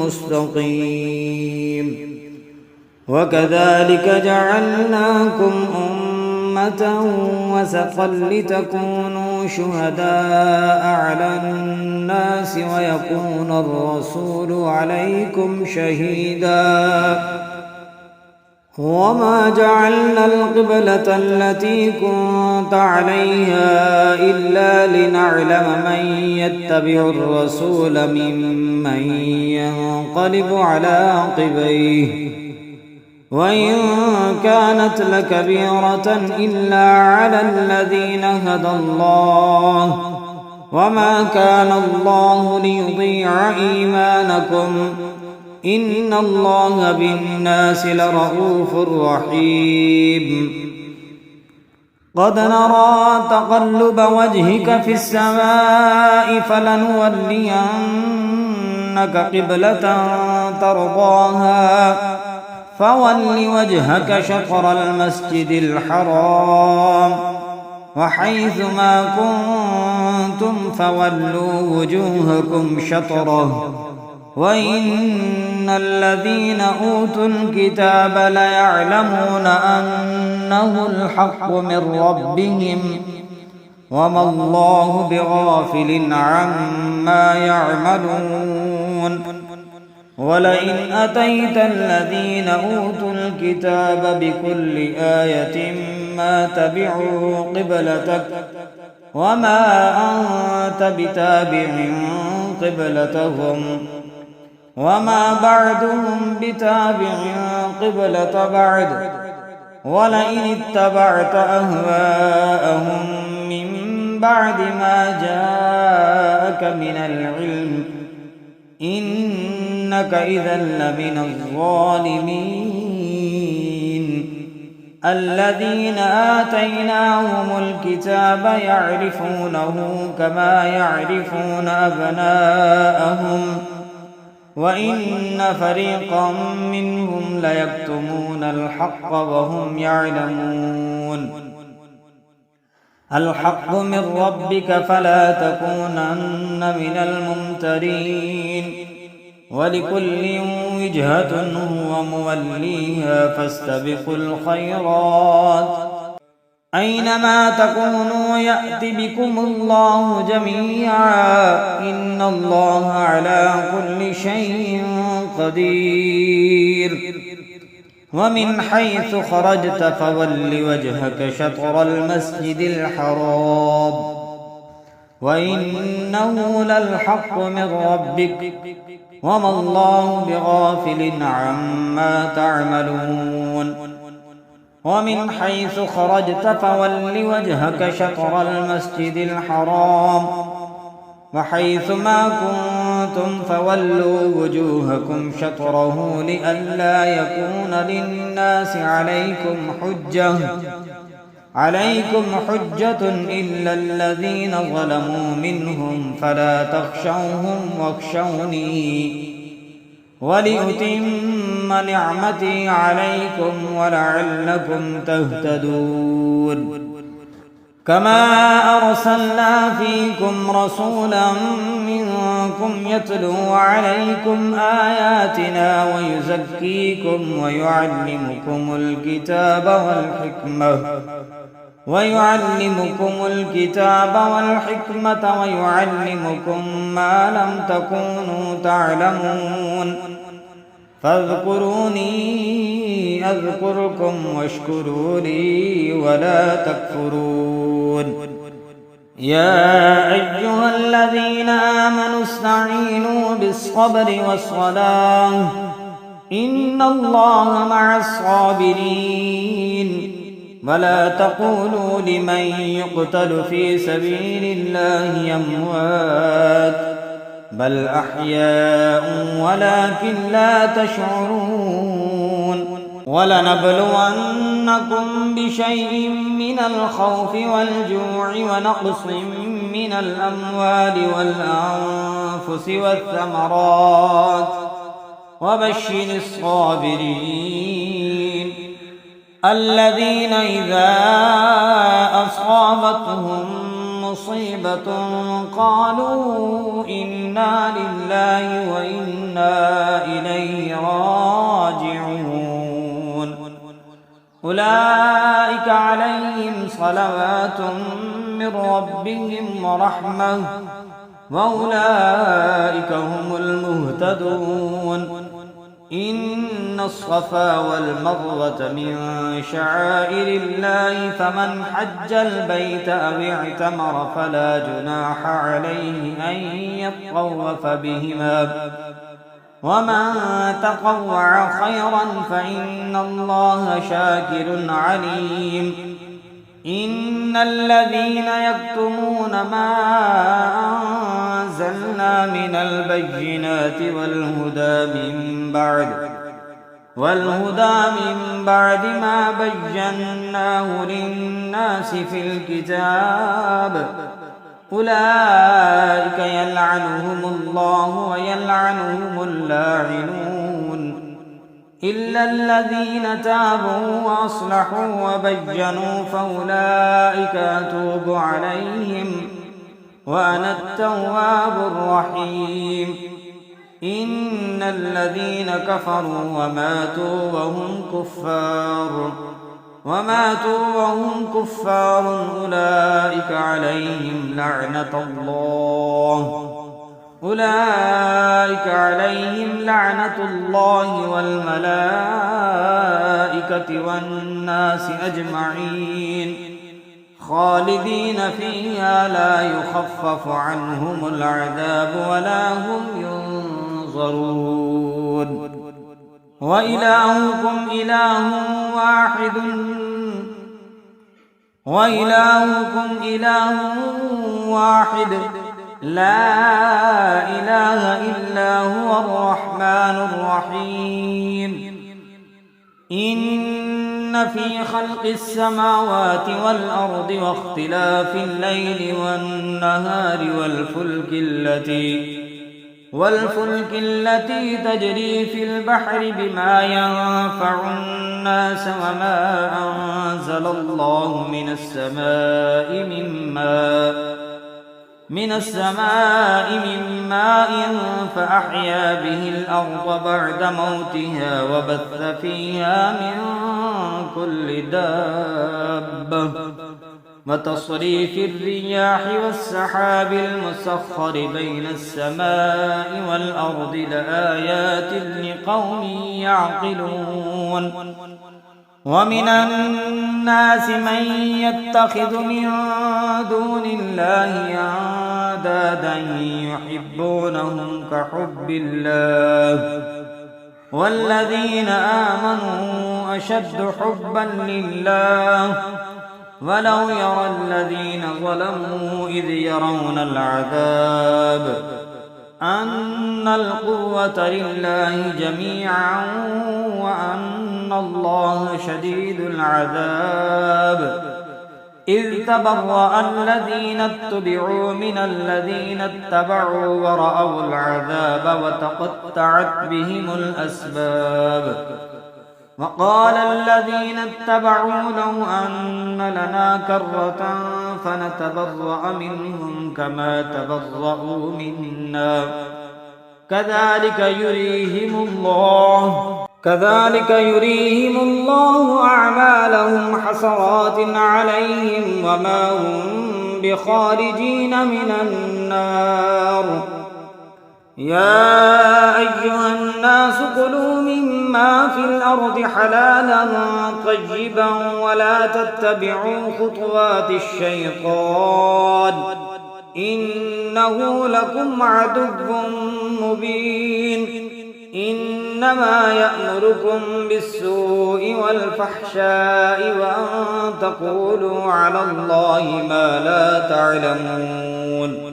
Speaker 1: مستقيم وكذلك جعلناكم أمة وسطا لتكونوا شهداء على الناس ويكون الرسول عليكم شهيدا وما جعلنا القبلة التي كنت عليها إلا لنعلم من يتبع الرسول ممن ينقلب على عقبيه وإن كانت لكبيرة إلا على الذين هدى الله وما كان الله ليضيع إيمانكم إن الله بالناس لرؤوف رحيم قد نرى تقلب وجهك في السماء فلنولينك قبلة ترضاها فول وجهك شطر المسجد الحرام وحيث ما كنتم فولوا وجوهكم شطره وإن الذين أوتوا الكتاب ليعلمون أنه الحق من ربهم وما الله بغافل عما يعملون ولئن أتيت الذين أوتوا الكتاب بكل آية ما تبعوا قبلتك وما أنت بتابع قبلتهم وما بعدهم بتابع قبلة بعد ولئن اتبعت أهواءهم من بعد ما جاءك من العلم إنك إذا لمن الظالمين الذين آتيناهم الكتاب يعرفونه كما يعرفون أبناءهم وإن فريقا منهم ليكتمون الحق وهم يعلمون الحق من ربك فلا تكونن من الممترين ولكل وجهة هو موليها فاستبقوا الخيرات أينما تكونوا يأت بكم الله جميعا إن الله على كل شيء قدير ومن حيث خرجت فول وجهك شطر المسجد الحرام وإنه للحق من ربك وما الله بغافل عما تعملون ومن حيث خرجت فول وجهك شطر المسجد الحرام وحيث ما كنتم فولوا وجوهكم شطره لئلا يكون للناس عليكم حجة إلا الذين ظلموا منهم فلا تخشوهم واخشوني ولأتم نعمتي عليكم ولعلكم تهتدون كما أرسلنا فيكم رسولا منكم يتلو عليكم آياتنا ويزكيكم ويعلمكم الكتاب والحكمة ويعلمكم ما لم تكونوا تعلمون فاذكروني أذكركم واشكروا لي ولا تكفرون. يا أيها الذين آمنوا استعينوا بالصبر والصلاة إن الله مع الصابرين. ولا تقولوا لمن يقتل في سبيل الله أموات بل أحياء ولكن لا تشعرون. ولنبلونكم بشيء من الخوف والجوع ونقص من الأموال والأنفس والثمرات وبشر الصابرين الذين إذا أصابتهم مصيبة قالوا إنا لله وإنا إليه راجعون. أولئك عليهم صلوات من ربهم ورحمة وأولئك هم المهتدون. إن الصفا والمروة من شعائر الله فمن حج البيت أو اعتمر فلا جناح عليه أن يطوف بهما ومن تطوع خيرا فإن الله شاكر عليم. إن الذين يكتمون ما أنزلنا من البينات والهدى من بعد ما بيناه للناس في الكتاب أولئك يلعنهم الله ويلعنهم اللاعنون إلا الذين تابوا وأصلحوا وبينوا فأولئك أتوب عليهم وأنا التواب الرحيم. إن الذين كفروا وماتوا وهم كفار أولئك عليهم لعنة الله والملائكة والناس أجمعين خالدين فيها لا يخفف عنهم العذاب ولا هم ينظرون. وإلهكم إله واحد لا إله إلا هو الرحمن الرحيم. إن في خلق السماوات والأرض واختلاف الليل والنهار والفلك التي تجري في البحر بما ينفع الناس وما أنزل الله من السماء من ماء فأحيا به الأرض بعد موتها وبث فيها من كل دابة وتصريف الرياح والسحاب المسخر بين السماء والأرض لآيات لقوم يعقلون. ومن الناس من يتخذ من دون الله أندادا يحبونهم كحب الله والذين آمنوا أشد حبا لله ولو يرى الذين ظلموا إذ يرون العذاب أن القوة لله جميعا وأن الله شديد العذاب. إذ تبرأ الذين اتبعوا من الذين اتبعوا ورأوا العذاب وتقطعت بهم الأسباب. وقال الذين اتبعوا لو أن لنا كرة فنتبرأ منهم كما تبرأوا منا كذلك يريهم الله أعمالهم حسرات عليهم وما هم بخارجين من النار. يا أيها الناس كلوا مما في الأرض حلالا طيبا ولا تتبعوا خطوات الشيطان إنه لكم عدو مبين. إنما يأمركم بالسوء والفحشاء وأن تقولوا على الله ما لا تعلمون.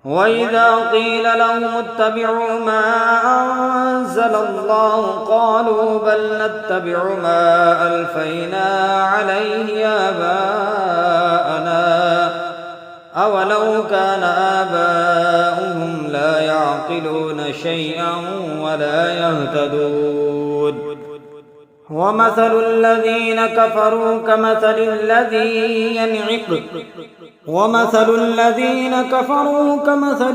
Speaker 1: وإذا قيل لهم اتبعوا ما أنزل الله قالوا بل نتبع ما ألفينا عليه آباءنا أولو كان آباؤهم لا يعقلون شيئا ولا يهتدون. ومثل الذين كفروا كمثل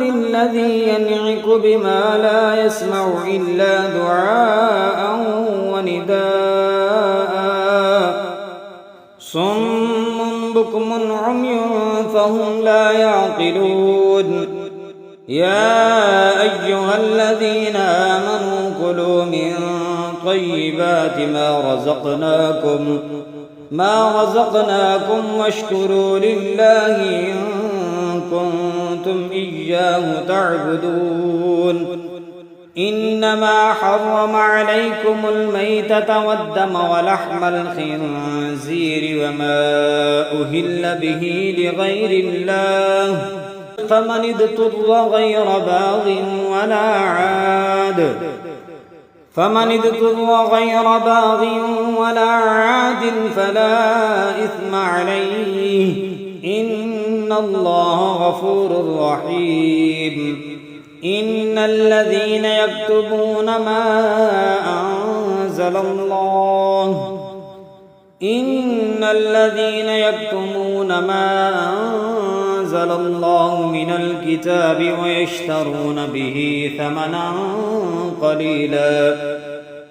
Speaker 1: الذي ينعق بما لا يسمع إلا دعاء ونداء صم بكم عمي فهم لا يعقلون. يا أيها الذين آمنوا كلوا من طيبات ما رزقناكم واشكروا لله إن كنتم إياه تعبدون. إنما حرم عليكم الميتة والدم ولحم الخنزير وما أهل به لغير الله فمن اضطر غير باغ ولا عاد فلا إثم عليه إن الله غفور رحيم. إن الذين يكتمون ما أنزل الله من الكتاب ويشترون به ثمنا قليلا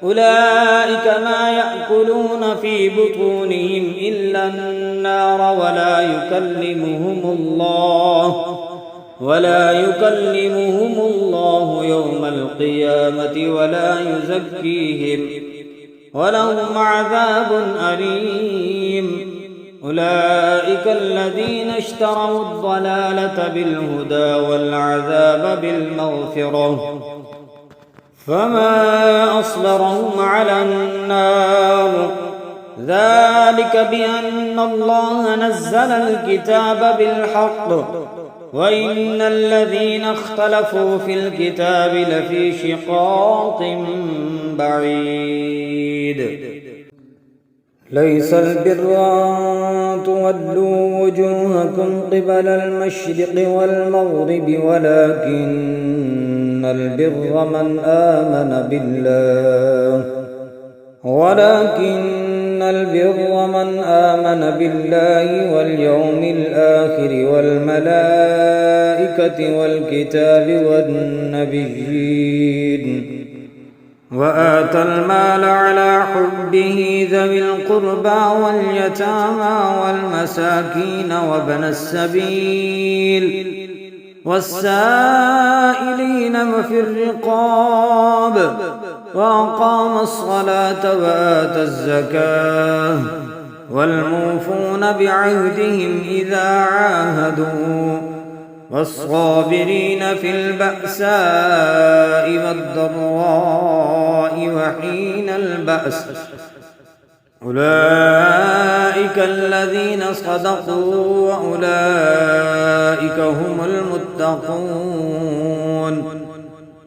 Speaker 1: أولئك ما يأكلون في بطونهم إلا النار ولا يكلمهم الله يوم القيامة ولا يزكيهم ولهم عذاب أليم. أولئك الذين اشتروا الضلالة بالهدى والعذاب بالمغفرة فما أصبرهم على النار. ذلك بأن الله نزل الكتاب بالحق وإن الذين اختلفوا في الكتاب لفي شقاق بعيد. ليس البر أن تولوا وجوهكم قبل المشرق والمغرب ولكن البر من آمن بالله واليوم الآخر والملائكة والكتاب والنبيين وآتى المال على حبه ذوي القربى واليتامى والمساكين وابن السبيل والسائلين وفي الرقاب وأقام الصلاة وآتى الزكاة والموفون بعهدهم إذا عاهدوا والصابرين في البأساء والضراء وحين البأس أولئك الذين صدقوا وأولئك هم المتقون.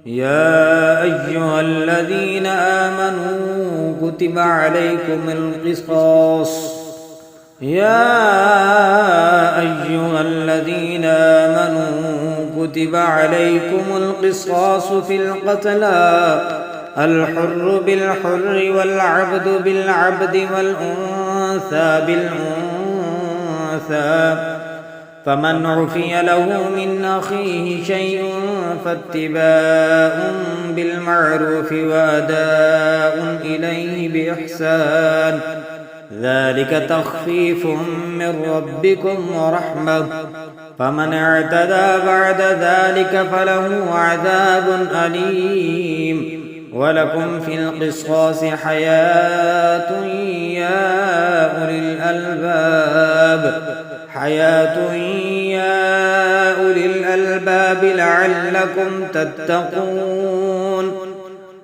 Speaker 1: يا أيها الذين آمنوا كتب عليكم القصاص في القتلى الحر بالحر والعبد بالعبد الأنثى بالأنثى. فمن عفي له من أخيه شيء فاتباع بالمعروف وأداء إليه بإحسان، ذلك تخفيف من ربكم ورحمة. فمن اعتدى بعد ذلك فله عذاب أليم. ولكم في القصاص حياة يا أولي الألباب لعلكم تتقون.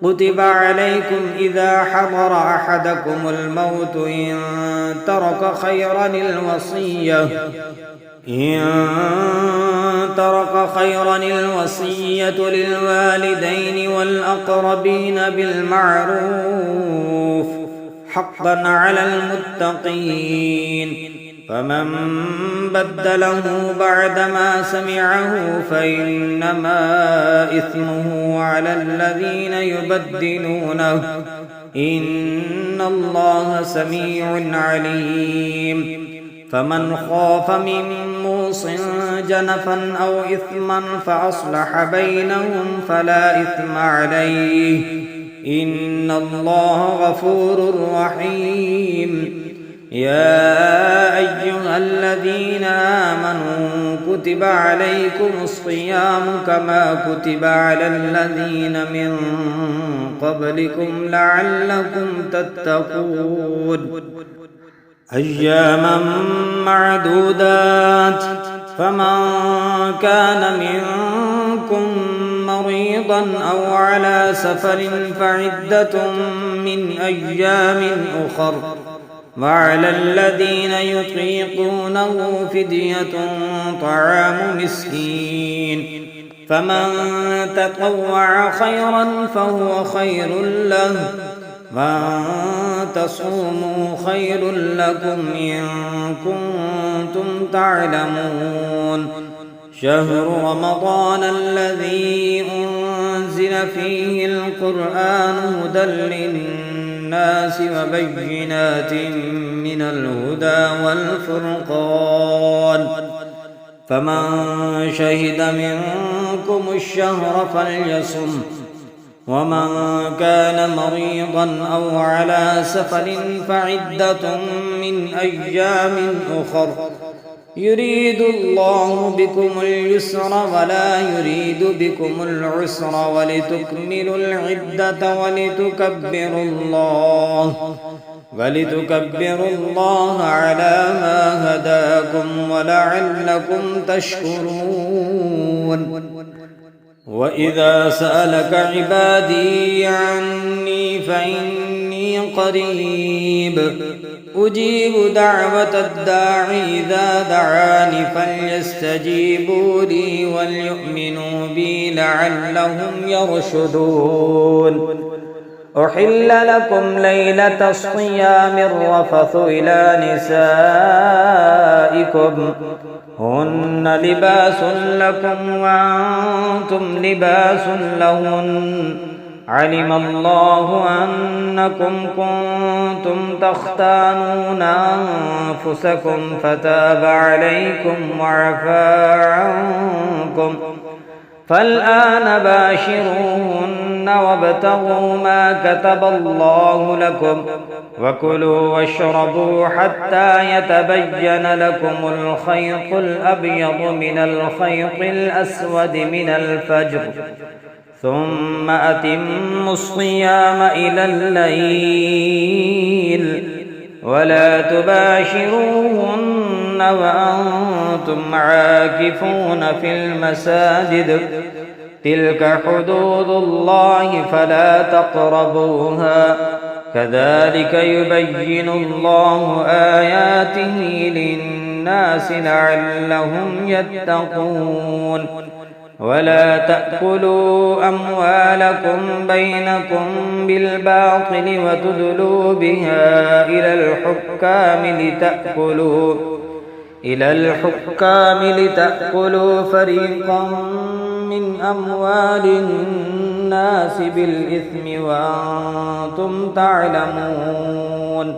Speaker 1: كتب عليكم إذا حضر أحدكم الموت إن ترك خيرا الوصية للوالدين والأقربين بالمعروف حقا على المتقين. فمن بدله بعدما سمعه فإنما إثمه على الذين يبدلونه، إن الله سميع عليم. فمن خاف من موص جنفا أو إثما فأصلح بينهم فلا إثم عليه، إن الله غفور رحيم. يا أيها الذين آمنوا كتب عليكم الصيام كما كتب على الذين من قبلكم لعلكم تتقون. أياما معدودات، فمن كان منكم مريضا أو على سفر فعدة من أيام أخر، وعلى الذين يطيقونه فدية طعام مسكين، فمن تطوع خيرا فهو خير له، وأن تصوموا خير لكم إن كنتم تعلمون. شهر رمضان الذي أنزل فيه القرآن هدى للناس وبينات من الهدى والفرقان، فمن شهد منكم الشهر فليصم، ومن كان مريضا أو على سفر فعدة من أيام أخر، يريد الله بكم اليسر ولا يريد بكم العسر ولتكملوا العدة ولتكبروا الله على ما هداكم ولعلكم تشكرون. وإذا سألك عبادي عني فإني قريب أجيب دعوة الداع إذا دعاني فليستجيبوا لي وليؤمنوا بي لعلهم يرشدون. أحل لكم ليلة الصيام الرفث إلى نسائكم هن لباس لكم وأنتم لباس لهن، علم الله أنكم كنتم تختانون أنفسكم فتاب عليكم وعفى عنكم، فالآن باشروهن وابتغوا ما كتب الله لكم وكلوا واشربوا حتى يتبين لكم الخيط الأبيض من الخيط الأسود من الفجر، ثم أتموا الصيام إلى الليل ولا تباشروهن وأنتم عاكفون في المساجد، تلك حدود الله فلا تقربوها، كذلك يبين الله آياته للناس لعلهم يتقون. ولا تأكلوا أموالكم بينكم بالباطل وتدلوا بها إلى الحكام لتأكلوا فريقا من أموال الناس بالإثم وأنتم تعلمون.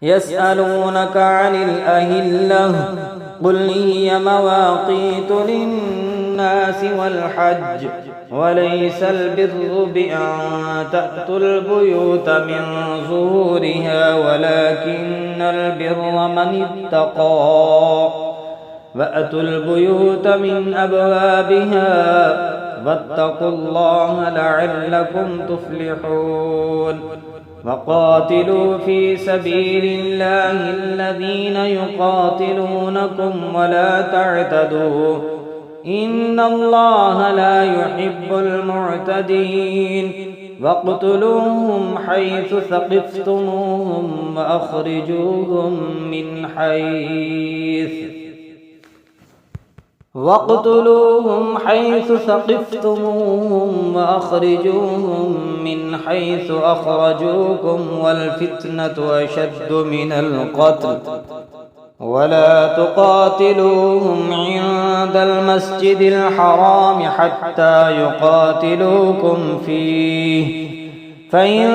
Speaker 1: يسألونك عن الأهلة قل هي مواقيت للناس والحج وليس البر بأن تأتوا البيوت من ظهورها ولكن البر من اتقى وأتوا البيوت من أبوابها واتقوا الله لعلكم تفلحون وقاتلوا في سبيل الله الذين يقاتلونكم ولا تعتدوا إن الله لا يحب المعتدين واقتلوهم حيث ثقفتموهم وأخرجوهم من حيث أخرجوكم والفتنة أشد من القتل ولا تقاتلوهم عند المسجد الحرام حتى يقاتلوكم فيه فإن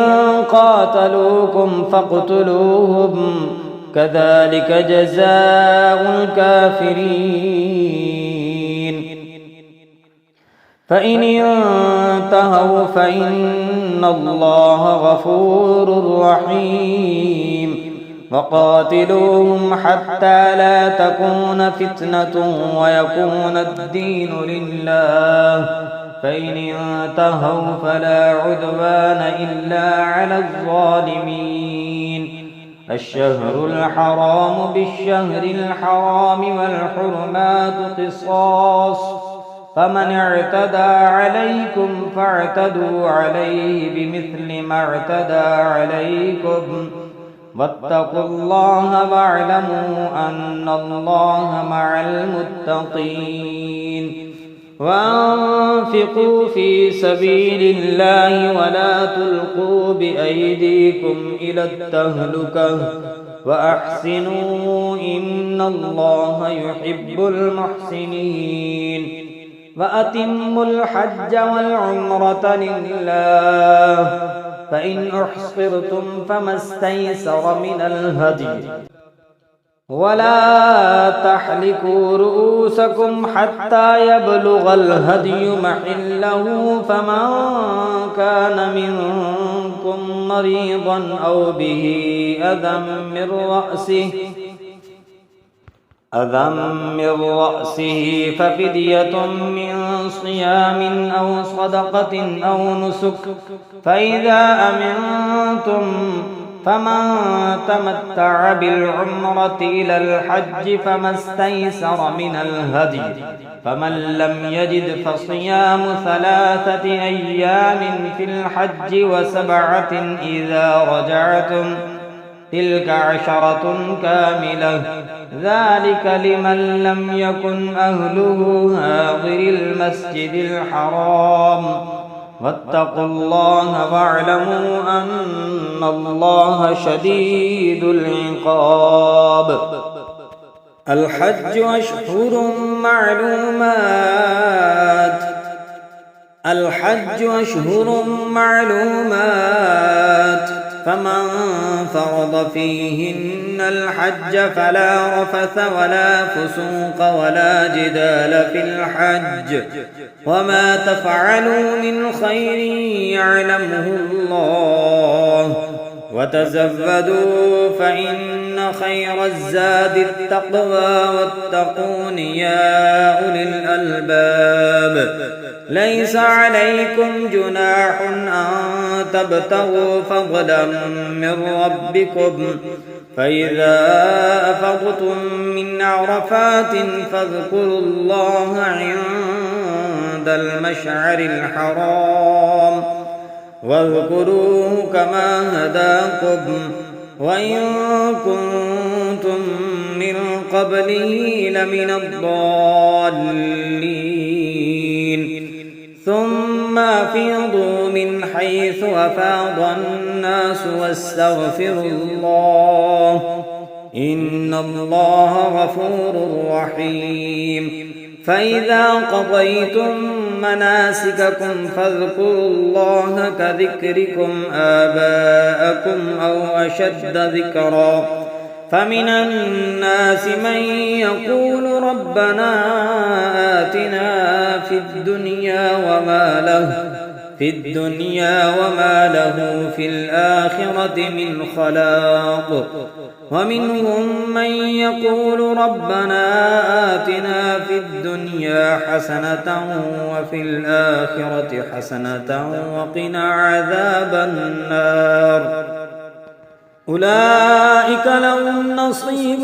Speaker 1: قاتلوكم فاقتلوهم كذلك جزاء الكافرين فإن انتهوا فإن الله غفور رحيم وقاتلوهم حتى لا تكون فتنة ويكون الدين لله فإن انتهوا فلا عدوان إلا على الظالمين الشهر الحرام بالشهر الحرام والحرمات قصاص فمن اعتدى عليكم فاعتدوا عليه بمثل ما اعتدى عليكم واتقوا الله واعلموا أن الله مع المتقين وأنفقوا في سبيل الله ولا تلقوا بأيديكم إلى التهلكة وأحسنوا إن الله يحب المحسنين وأتموا الحج والعمرة لله فإن أحصرتم فما استيسر من الهدي ولا تحلقوا رؤوسكم حتى يبلغ الهدي محله فمن كان منكم مريضا أو به أذى من رأسه ففدية من صيام أو صدقة أو نسك فإذا أمنتم فمن تمتع بالعمرة إلى الحج فما استيسر من الهدي فمن لم يجد فصيام 3 أيام في الحج و7 إذا رجعتم تلك 10 كاملة ذلك لمن لم يكن أهله حاضر المسجد الحرام واتقوا الله واعلموا أن الله شديد العقاب الحج أشهر معلومات فمن فرض فيهن الحج فلا رفث ولا فسوق ولا جدال في الحج وما تفعلوا من خير يعلمه الله وتزودوا فإن خير الزاد التقوى واتقون يا أولي الألباب ليس عليكم جناح أن تبتغوا فضلا من ربكم فإذا أفضتم من عرفات فاذكروا الله عند المشعر الحرام واذكروه كما هداكم وإن كنتم من قبله لمن الضالين ثم أفيضوا من حيث أفاض الناس واستغفروا الله إن الله غفور رحيم فإذا قضيتم مناسككم فاذكروا الله كذكركم آباءكم أو أشد ذكرا فمن الناس من يقول ربنا آتنا في الدنيا وما له في الآخرة من خلاق ومنهم من يقول ربنا آتنا في الدنيا حسنة وفي الآخرة حسنة وقنا عذاب النار أولئك لهم نصيب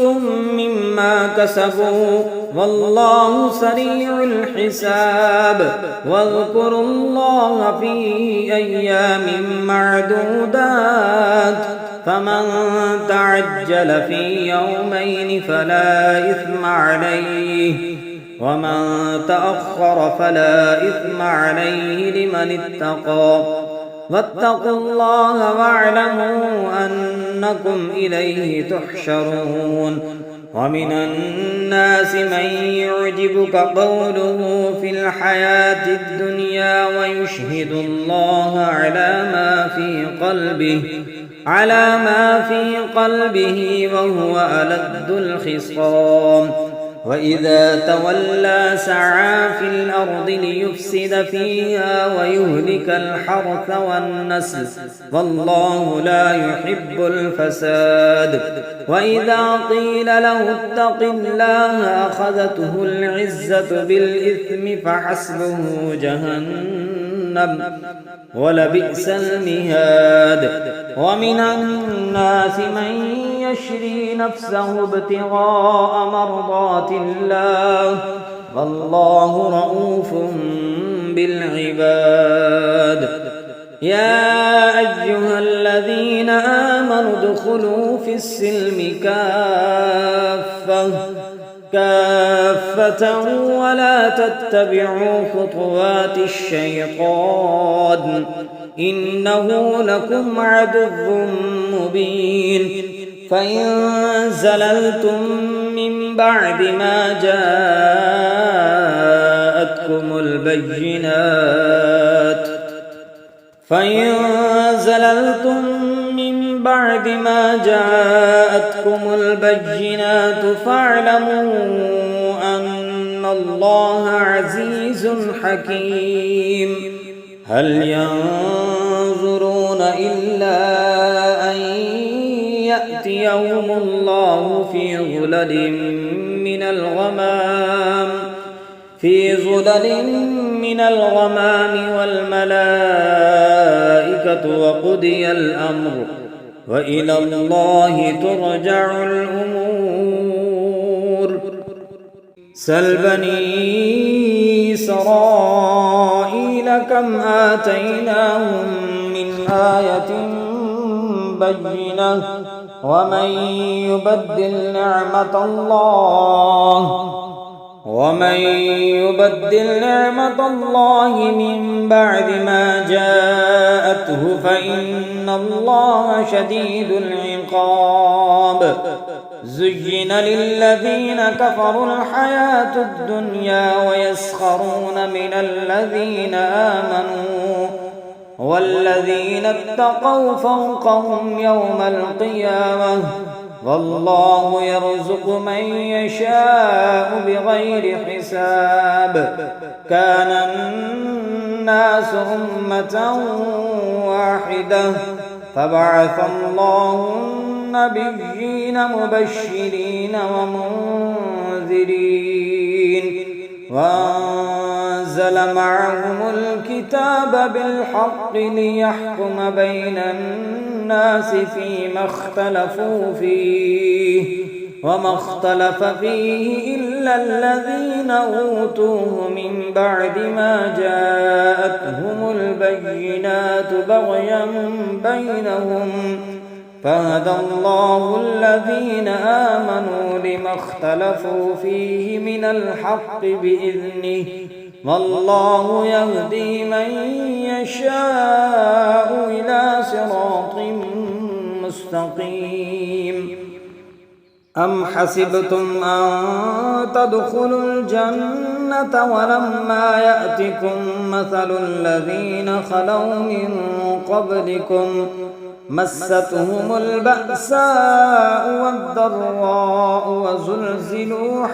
Speaker 1: مما كسبوا والله سريع الحساب واذكروا الله في أيام معدودات فمن تعجل في يومين فلا إثم عليه ومن تأخر فلا إثم عليه لمن اتقى واتقوا الله واعلموا أنكم إليه تحشرون ومن الناس من يعجبك قوله في الحياة الدنيا ويشهد الله على ما في قلبه وهو ألد الخصام وإذا تولى سعى في الأرض ليفسد فيها ويهلك الحرث والنسل والله لا يحب الفساد وإذا قيل له اتق الله أخذته العزة بالإثم فحسبه جهنم ولبئس المهاد ومن الناس من يشري نفسه ابتغاء مرضات الله والله رؤوف بالعباد يا أيها الذين آمنوا ادخلوا في السلم كافة ولا تتبعوا خطوات الشيطان إنه لكم عدو مبين فإن زللتم من بعد ما جاءتكم البينات فاعلموا أن الله عزيز حكيم هل ينظرون إلا أن يأتيهم الله في ظلل من الغمام والملائكة وقضي الأمر وإلى الله ترجع الأمور سل بني إسرائيل كم آتيناهم من آية بينة ومن يبدل نعمة الله من بعد ما جاءته فإن الله شديد العقاب زين للذين كفروا الحياة الدنيا ويسخرون من الذين آمنوا والذين اتقوا فوقهم يوم القيامة والله يرزق من يشاء بغير حساب كان الناس أمة واحدة فبعث الله النبيين مبشرين ومنذرين وأنزل معهم الكتاب بالحق ليحكم بين الناس فيما اختلفوا فيه وما اختلف فيه إلا الذين أوتوه من بعد ما جاءتهم البينات بغيا بينهم فهدى الله الذين آمنوا لما اختلفوا فيه من الحق بإذنه والله يهدي من يشاء إلى صراط مستقيم أم حسبتم أن تدخلوا الجنة ولما يأتكم مثل الذين خلوا من قبلكم مستهم البأساء والضراء وزلزلوا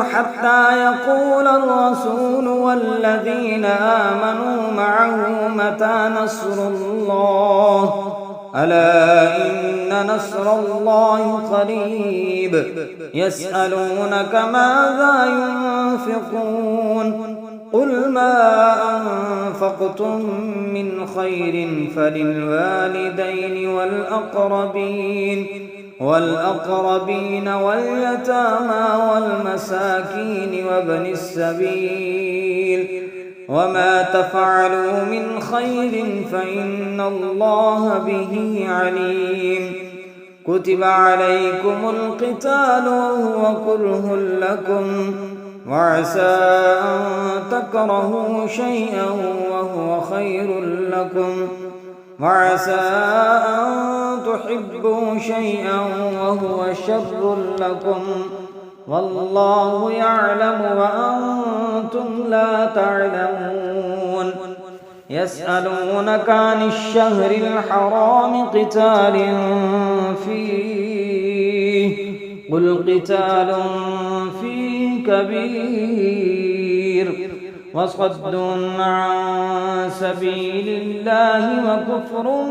Speaker 1: حتى يقول الرسول والذين آمنوا معه متى نصر الله ألا إن نصر الله قريب يسألونك ماذا ينفقون قل ما أنفقتم من خير فللوالدين والأقربين واليتامى والمساكين وابن السبيل وما تفعلوا من خير فإن الله به عليم كتب عليكم القتال وهو كره لكم وعسى أن تكرهوا شيئا وهو خير لكم وعسى أن تحبوا شيئا وهو شر لكم والله يعلم وأنتم لا تعلمون يسألونك عن الشهر الحرام قتال فيه قل قتال فيه كبير وصد عن سبيل الله وكفر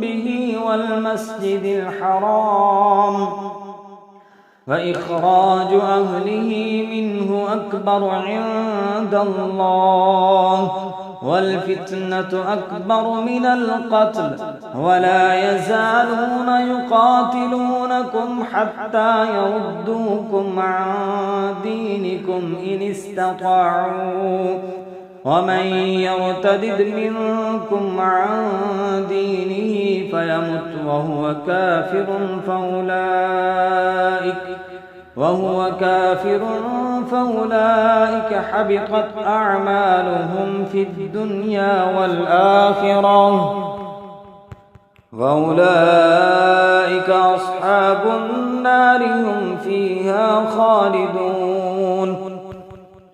Speaker 1: به والمسجد الحرام وإخراج أهله منه أكبر عند الله والفتنة أكبر من القتل ولا يزالون يقاتلونكم حتى يردوكم عن دينكم إن استطاعوا ومن يرتد منكم عن دينه فيمت وهو كافر فأولئك حبطت أعمالهم في الدنيا والآخرة وأولئك أصحاب النار هم فيها خالدون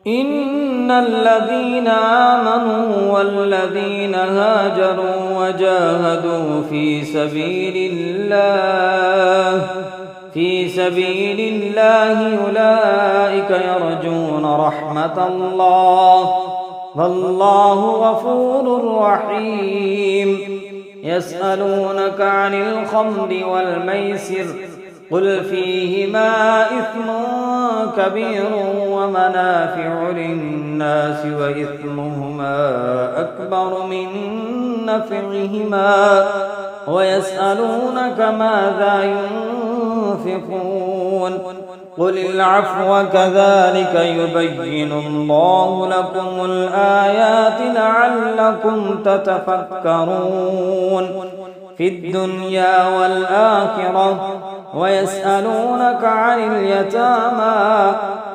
Speaker 1: إن الذين آمنوا والذين هاجروا وجاهدوا في سبيل الله أولئك يرجون رحمة الله والله غفور رحيم يسألونك عن الخمر والميسر قل فيهما إثم كبير ومنافع للناس وإثمهما أكبر من نفعهما ويسألونك ماذا ينفقون قل العفو كذلك يبين الله لكم الآيات لعلكم تتفكرون في الدنيا والآخرة ويسألونك عن اليتامى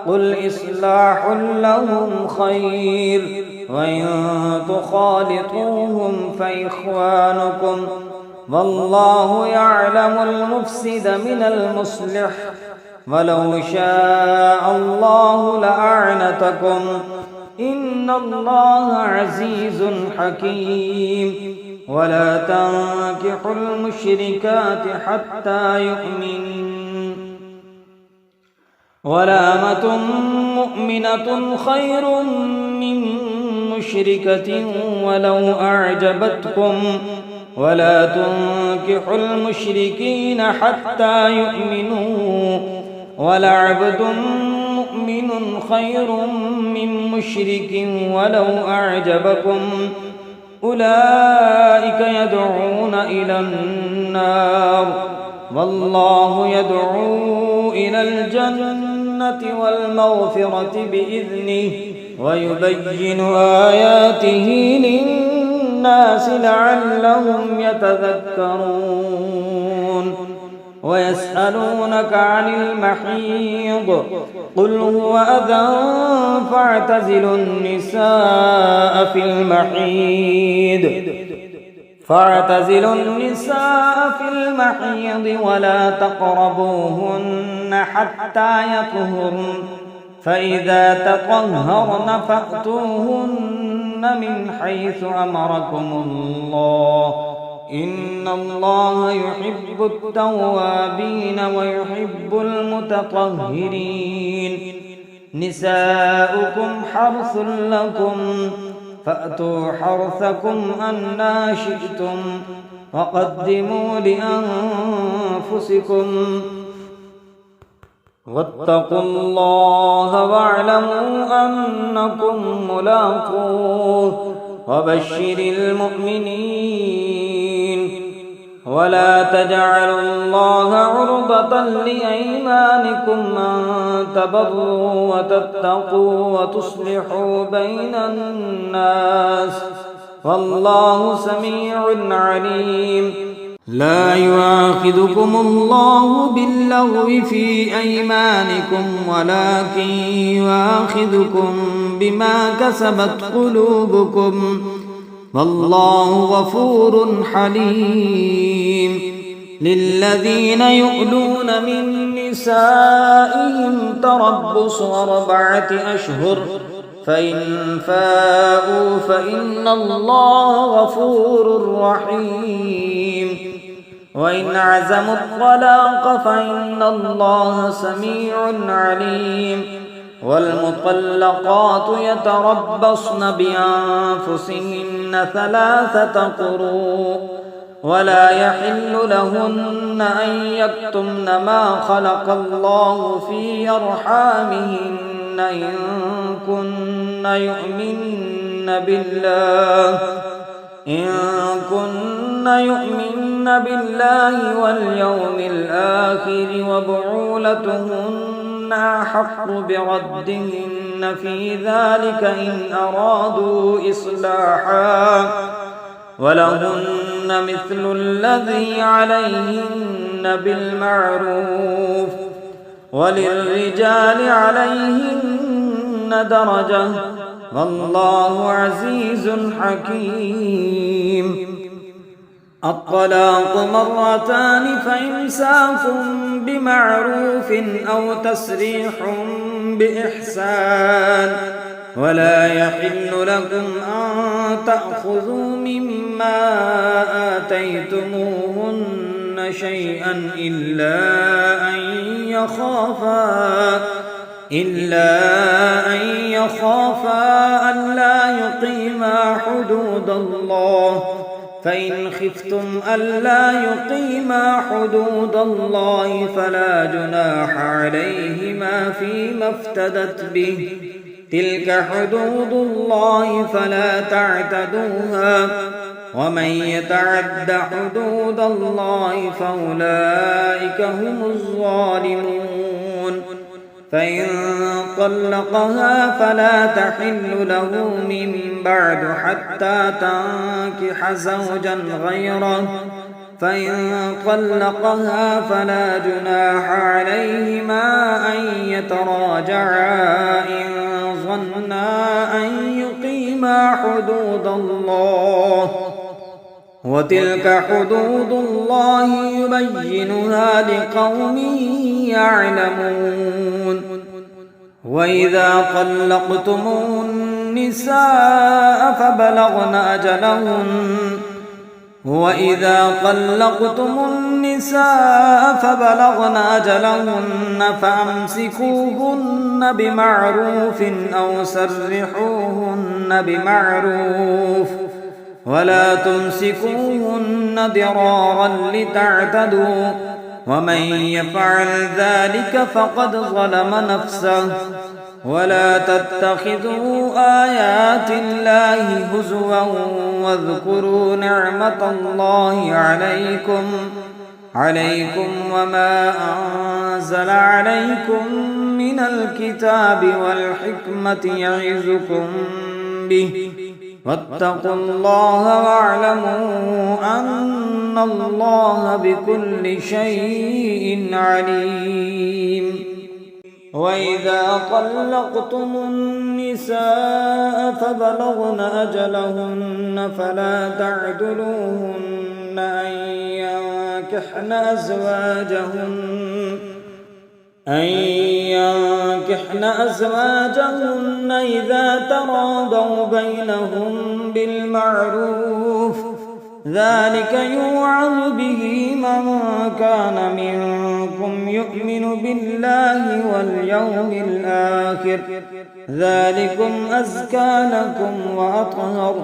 Speaker 1: قل إصلاح لهم خير وإن تخالطوهم فإخوانكم والله يعلم المفسد من المصلح ولو شاء الله لأعنتكم إن الله عزيز حكيم ولا تنكحوا المشركات حتى يؤمنن ولأمة مؤمنة خير من مشركة ولو أعجبتكم ولا تنكحوا المشركين حتى يؤمنوا ولعبد مؤمن خير من مشرك ولو أعجبكم أولئك يدعون إلى النار والله يدعو إلى الجنة والمغفرة بإذنه ويبين آياته للناس لعلهم يتذكرون ويسألونك عن المحيض قل هو أذى فاعتزلوا النساء في المحيض فاعتزلوا النساء في المحيض ولا تقربوهن حتى يطهرن فإذا تطهرن فأتوهن من حيث أمركم الله إن الله يحب التوابين ويحب المتطهرين نساؤكم حرث لكم فأتوا حرثكم أنى شئتم وقدموا لأنفسكم واتقوا الله واعلموا أنكم ملاقوه وبشر المؤمنين ولا تجعلوا الله عرضة لأيمانكم أن تبروا وتتقوا وتصلحوا بين الناس والله سميع عليم لا يؤاخذكم الله باللغو في أيمانكم ولكن يؤاخذكم بما كسبت قلوبكم والله غفور حليم للذين يؤلون من نسائهم تربص 4 أشهر فإن فاءوا فإن الله غفور رحيم وإن عزموا الطلاق فإن الله سميع عليم والمطلقات يتربصن بأنفسهن 3 قروء ولا يحل لهن أن يكتمن ما خلق الله في أرحامهن إن كن يؤمن بالله واليوم الآخر وبعولتهن أحق بردهن في ذلك إن أرادوا إصلاحا ولهن مثل الذي عليهن بالمعروف وللرجال عليهن درجة والله عزيز حكيم الطلاق 2 فإمساك بمعروف أو تسريح بإحسان ولا يحل لكم أن تأخذوا مما آتيتموهن شيئا إلا أن يخافا ألا يقيما حدود الله فإن خفتم ألا يقيما حدود الله فلا جناح عليهما فيما افتدت به تلك حدود الله فلا تعتدوها ومن يتعد حدود الله فأولئك هم الظالمون فإن طلقها فلا تحل له من بعد حتى تنكح زوجا غيره فإن طلقها فلا جناح عليهما أن يتراجعا إن ظنا أن يقيما حدود الله وتلك حدود الله يبينها لقوم يعلمون وإذا طلقتم النساء فبلغن أجلهن فأمسكوهن بمعروف أو سرحوهن بمعروف ولا تمسكوهن ضرارا لتعتدوا ومن يفعل ذلك فقد ظلم نفسه ولا تتخذوا آيات الله هزوا واذكروا نعمة الله عليكم وما أنزل عليكم من الكتاب والحكمة يعظكم به واتقوا الله واعلموا أن الله بكل شيء عليم وإذا طلقتم النساء فبلغن أجلهن فلا تعدلوهن أن ينكحن أزواجهن إذا تراضوا بينهم بالمعروف، ذلك يوعظ به من كان منكم يؤمن بالله واليوم الآخر، ذلكم أزكى لكم وأطهر،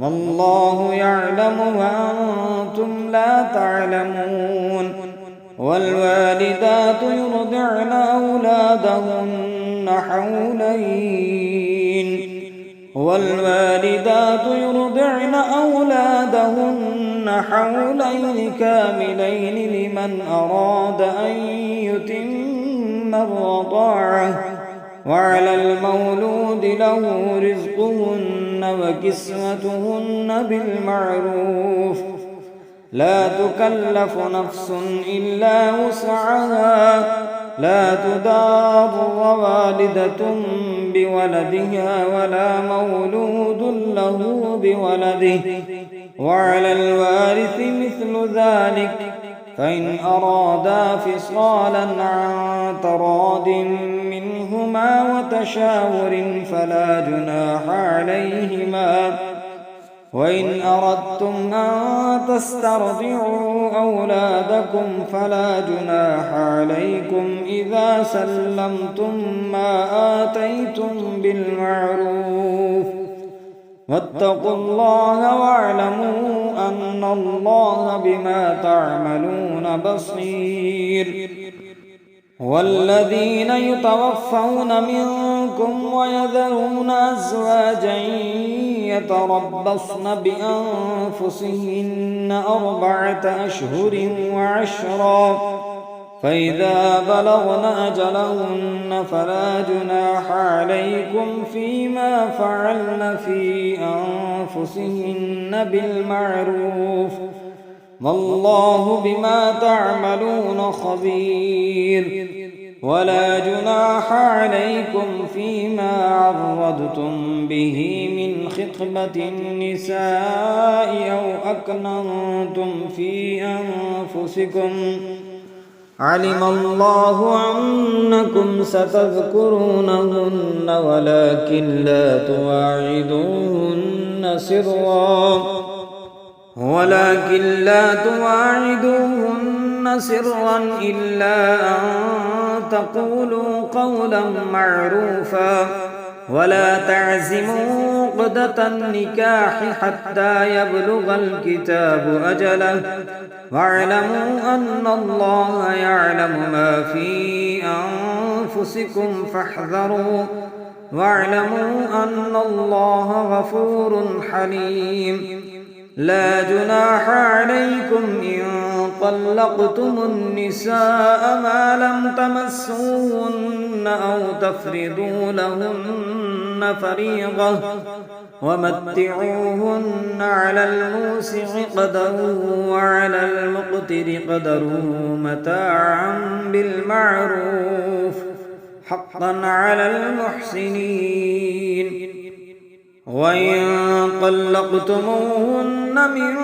Speaker 1: والله يعلم وأنتم لا تعلمون. والوالدات يرضعن أولادهن حولين كاملين لمن أراد أن يتم الرضاعة، وعلى المولود له رزقهن وكسوتهن بالمعروف، لا تكلف نفس إلا وسعها، لا تضار والدة بولدها ولا مولود له بولده، وعلى الوارث مثل ذلك، فإن أرادا فصالا عن تراض منهما وتشاور فلا جناح عليهما. وإن أردتم أن تسترضعوا أولادكم فلا جناح عليكم إذا سلمتم ما آتيتم بالمعروف، واتقوا الله واعلموا أن الله بما تعملون بصير. والذين يتوفون منكم ويذرون أزواجا يتربصن بأنفسهن 4 أشهر وعشرا، فإذا بلغن أجلهن فلا جناح عليكم فيما فعلن في أنفسهن بالمعروف، والله بما تعملون خبير. ولا جناح عليكم فيما عرضتم به من خطبة النساء أو أكننتم في أنفسكم، علم الله أنكم ستذكرونهن ولكن لا تواعدوهن سرا إلا أن تقولوا قولا معروفا، ولا تعزموا عقدة النكاح حتى يبلغ الكتاب أجله، واعلموا أن الله يعلم ما في أنفسكم فاحذروا، واعلموا أن الله غفور حليم. لا جناح عليكم إن طلقتم النساء ما لم تمسوهن أو تفرضوا لهن فريضة، ومتعوهن على الموسع قدره وعلى المقتر قدره متاعا بالمعروف، حقا على المحسنين. وإن طلقتموهن من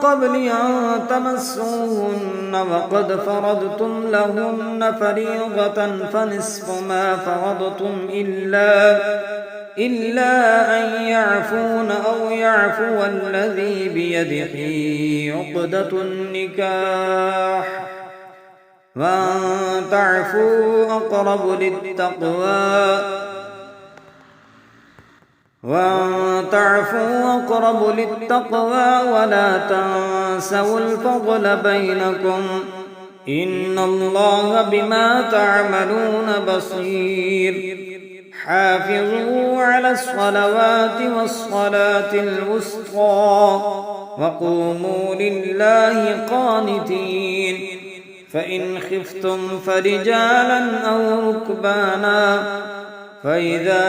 Speaker 1: قبل أن تمسوهن وقد فرضتم لهن فريضة فنصف ما فرضتم إلا أن يعفون أو يعفو الذي بيده عقدة النكاح، وأن تعفوا أقرب للتقوى ولا تنسوا الفضل بينكم، إن الله بما تعملون بصير. حافظوا على الصلوات والصلاة الوسطى وقوموا لله قانتين، فإن خفتم فرجالا أو ركبانا، فإذا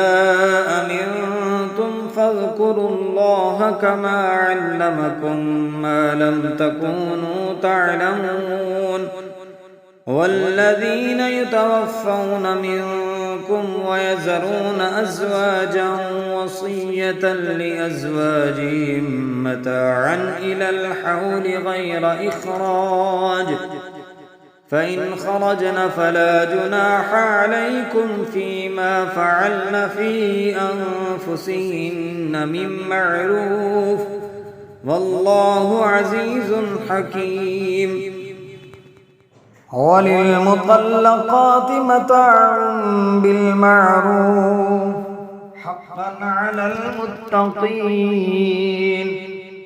Speaker 1: أمنتم فاذكروا الله كما علمكم ما لم تكونوا تعلمون، والذين يتوفون منكم ويذرون أزواجا وصية لأزواجهم متاعا إلى الحول غير إخراج، فإن خرجن فلا جناح عليكم فيما فعلن في أنفسهن من معروف، والله عزيز حكيم. وللمطلقات متاع بالمعروف حقا على المتقين،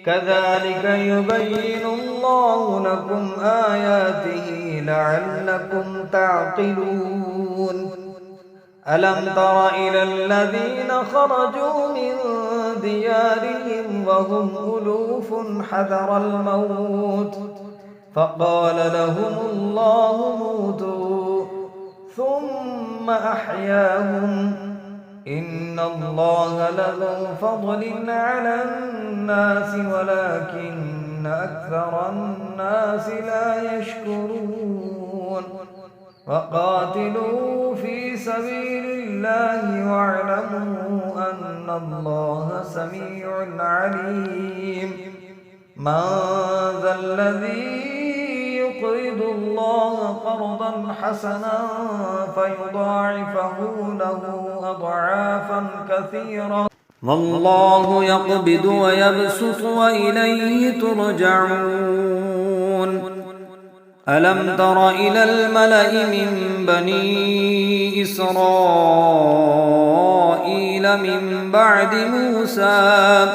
Speaker 1: كذلك يبين الله لكم آياته لعلكم تعقلون. ألم تر إلى الذين خرجوا من ديارهم وهم ألوف حذر الموت فقال لهم الله موتوا ثم أحياهم، إن الله لذو فضل على الناس ولكن أكثر الناس لا يشكرون. وقاتلوا في سبيل الله واعلموا أن الله سميع عليم. من ذا الذي يقرض الله قرضا حسنا فيضاعفه له أضعافا كثيرا، والله يقبض ويبسط وإليه ترجعون. ألم تر إلى الملأ من بني إسرائيل من بعد موسى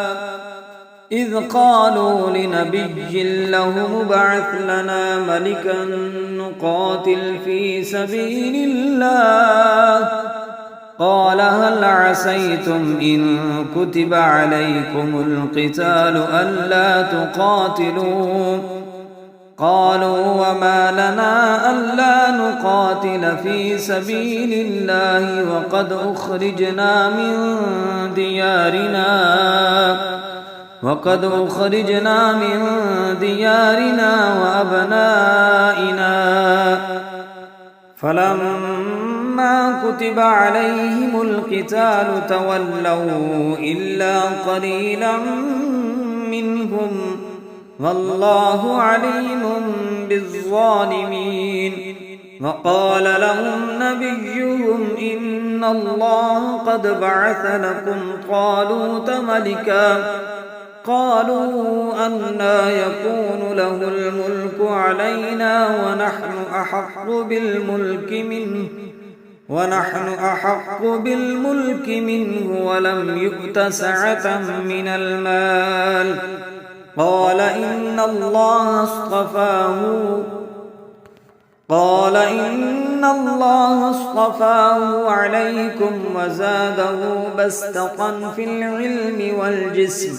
Speaker 1: إذ قالوا لنبي له ابعث لنا ملكا نقاتل في سبيل الله، قال هل عسيتم إن كتب عليكم القتال ألا تقاتلوا؟ قالوا وما لنا ألا نقاتل في سبيل الله وقد أخرجنا من ديارنا وأبنائنا، فلما كتب عليهم القتال تولوا إلا قليلا منهم، والله عليم بالظالمين. وقال لهم نبيهم إن الله قد بعث لكم طالوت ملكا، قالوا أنى يكون له الملك علينا ونحن أحق بالملك منه ولم يؤت سعة من المال، قال إن الله اصطفاه عليكم وزاده بسطة في العلم والجسم،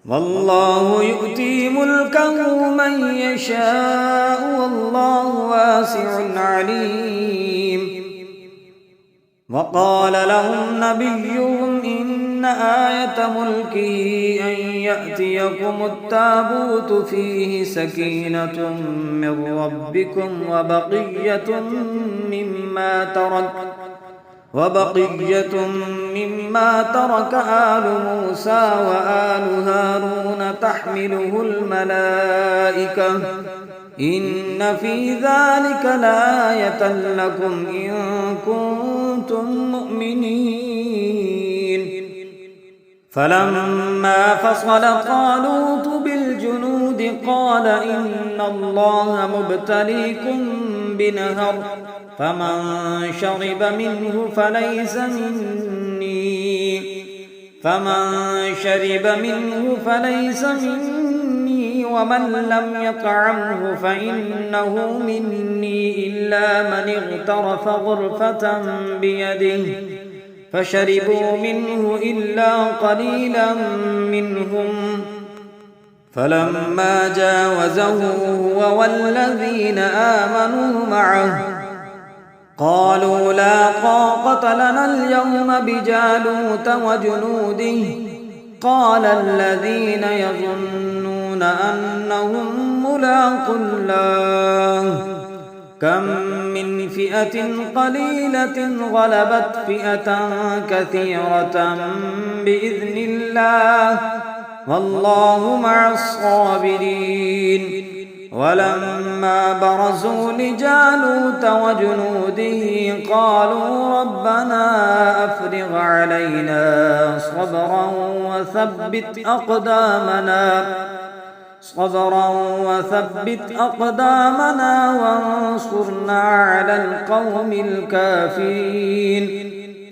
Speaker 1: والله يؤتي ملكه من يشاء والله واسع عليم. وقال لهم نبيهم إن آية ملكه أن يأتيكم التابوت فيه سكينة من ربكم وبقية مما ترك آل موسى وآل هارون تحمله الملائكة، إن في ذلك لآية لكم إن كنتم مؤمنين. فلما فصل طالوت بالجنود قال إن الله مبتليكم بنهر، فمن شرب منه فليس مني ومن لم يطعمه فإنه مني إلا من اغترف غرفة بيده، فشربوا منه إلا قليلا منهم. فلما جاوزه هو والذين آمنوا معه قالوا لا طاقة لنا اليوم بجالوت وجنوده، قال الذين يظنون أنهم ملاقو الله كم من فئة قليلة غلبت فئة كثيرة بإذن الله والله مع الصابرين. ولما برزوا لجالوت وجنوده قالوا ربنا أفرغ علينا صبرا وثبت أقدامنا وانصرنا على القوم الكافرين.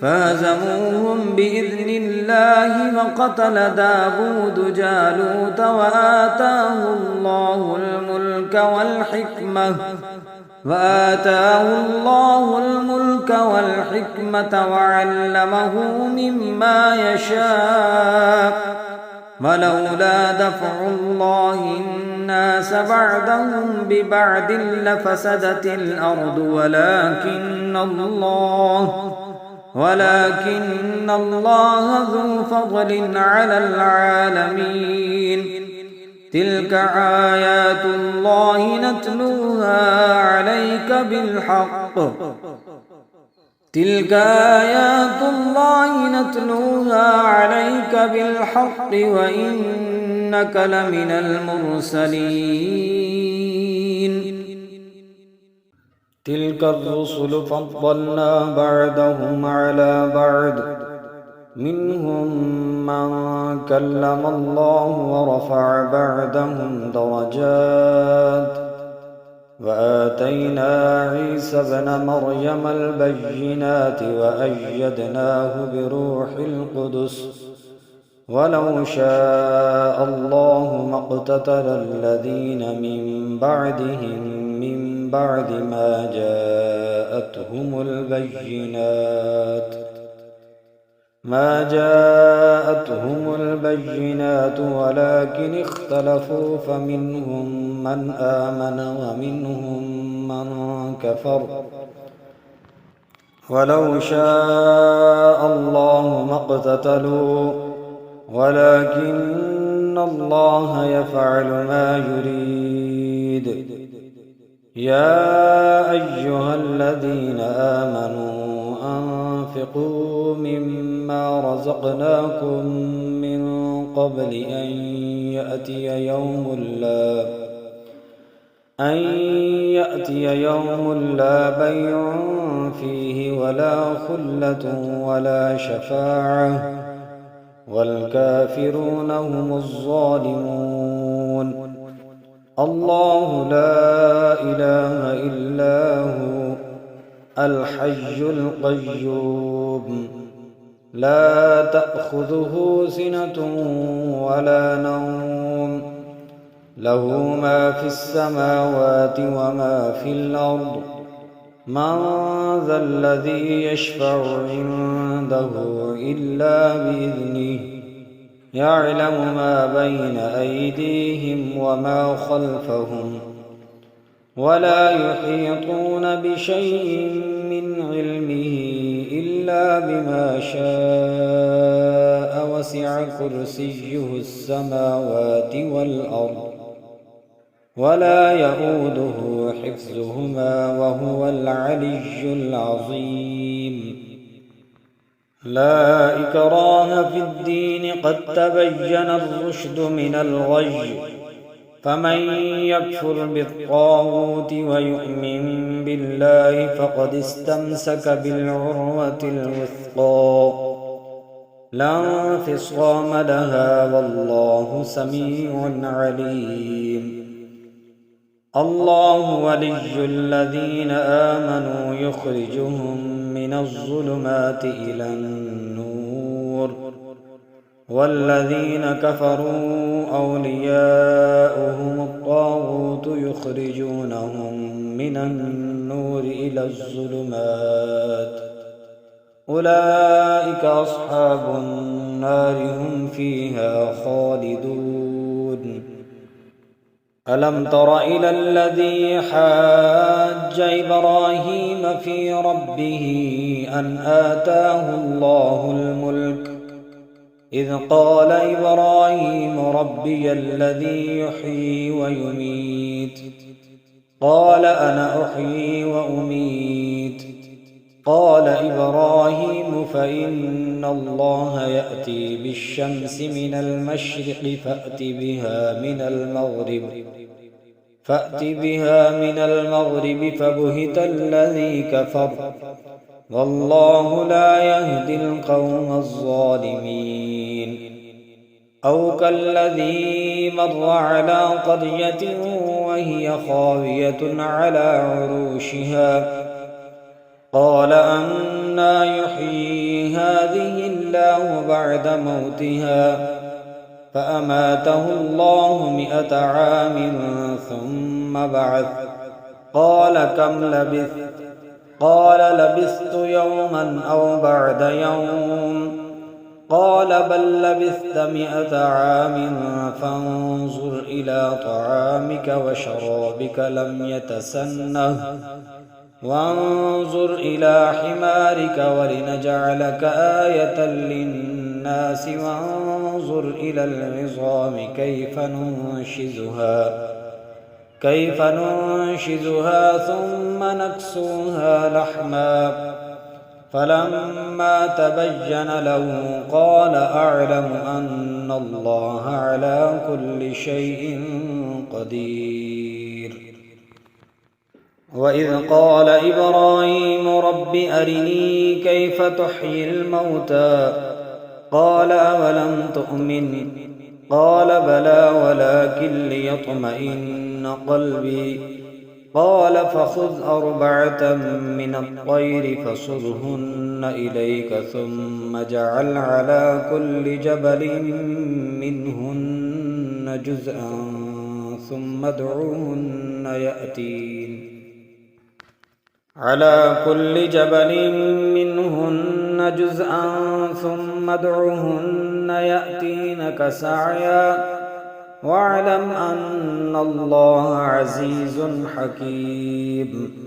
Speaker 1: فهزموهم بإذن الله وقتل داود جالوت وآتاه الله الملك والحكمة وعلمه مما يشاء ولولا دفع الله الناس بعضهم ببعض لفسدت الأرض ولكن الله ذو فضل على العالمين. تلك آيات الله نتلوها عليك بالحق وإنك لمن المرسلين. تلك الرسل فضلنا بعضهم على بعض منهم من كلم الله ورفع بعضهم درجات وآتينا عيسى ابن مريم البينات وأيدناه بروح القدس ولو شاء الله ما اقتتل الذين من بعدهم من بعد ما جاءتهم البينات ولكن اختلفوا فمنهم من آمن ومنهم من كفر ولو شاء الله ما اقتتلوا ولكن الله يفعل ما يريد. يا أيها الذين آمنوا أنفقوا مما رزقناكم من قبل أن يأتي يوم لا بيع فيه ولا خلة ولا شفاعة والكافرون هم الظالمون. الله لا إله إلا هو الحي القيوم لا تأخذه سنة ولا نوم له ما في السماوات وما في الأرض. من ذا الذي يشفع عنده إلا بإذنه يعلم ما بين أيديهم وما خلفهم ولا يحيطون بشيء من علمه إلا بما شاء وسع كرسيه السماوات والأرض ولا يئوده حفظهما وهو العلي العظيم. لا إكراه في الدين قد تبين الرشد من الغي فمن يكفر بالطاغوت ويؤمن بالله فقد استمسك بالعروة الوثقى لا انفصام لها والله سميع عليم. الله ولي الذين آمنوا يخرجهم من الظلمات إلى النور والذين كفروا أولياؤهم الطاغوت يخرجونهم من النور إلى الظلمات أولئك أصحاب النار هم فيها خالدون. ألم تر إلى الذي حاج إبراهيم في ربه أن آتاه الله الملك إذ قال إبراهيم ربي الذي يحيي ويميت قال أنا أحيي وأميت. قال إبراهيم فإن الله يأتي بالشمس من المشرق فأت بها من المغرب فبهت الذي كفر والله لا يهدي القوم الظالمين. أو كالذي مر على قرية وهي خاوية على عروشها قال أنى يحيي هذه الله بعد موتها فأماته الله 100 عام ثم بعث. قال كم لبثت؟ قال لبثت يوما أو بعد يوم. قال بل لبثت 100 عام فانظر إلى طعامك وشرابك لم يتسنه وانظر إلى حمارك ولنجعلك آية للناس وانظر إلى العظام كيف ننشزها ثم نكسوها لحما. فلما تبين له قال أعلم أن الله على كل شيء قدير. وإذ قال إبراهيم رب أرني كيف تحيي الموتى قال أولم تؤمن قال بلى ولكن ليطمئن قلبي. قال فخذ 4 من الطير فصرهن إليك ثم اجعل على كل جبل منهن جزءا ثم ادعوهن يأتينك سعيا واعلم أن الله عزيز حكيم.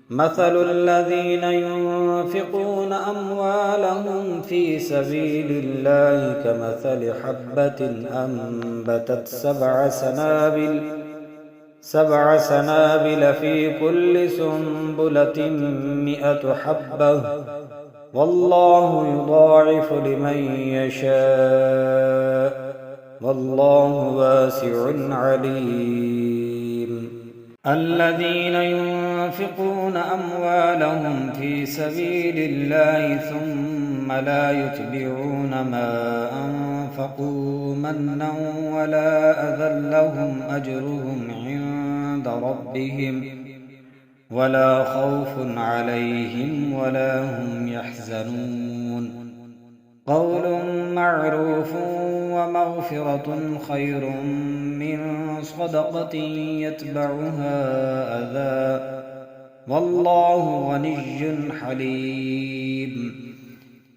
Speaker 1: مثل الذين ينفقون أموالهم في سبيل الله كمثل حبة أنبتت 7 سنابل في كل سنبلة 100 حبة والله يضاعف لمن يشاء والله واسع عليم. الذين ينفقون أموالهم في سبيل الله ثم لا يتبعون ما أنفقوا منا ولا أذى لهم أجرهم عند ربهم ولا خوف عليهم ولا هم يحزنون. قول معروف ومغفرة خير من صدقة يتبعها أذى والله غني حليم.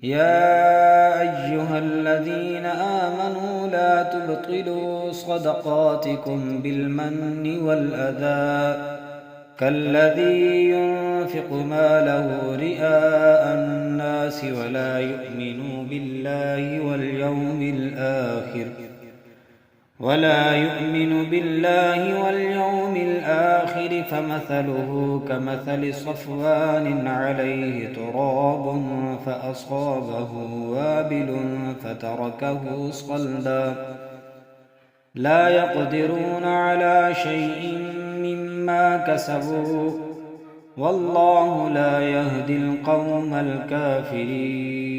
Speaker 1: يا أيها الذين آمنوا لا تبطلوا صدقاتكم بالمن والأذى كالذي ينفق ماله رئاء الناس ولا يؤمن بالله واليوم الآخر فمثله كمثل صفوان عليه تراب فأصابه وابل فتركه صلدا لا يقدرون على شيء مما كسبوا والله لا يهدي القوم الكافرين.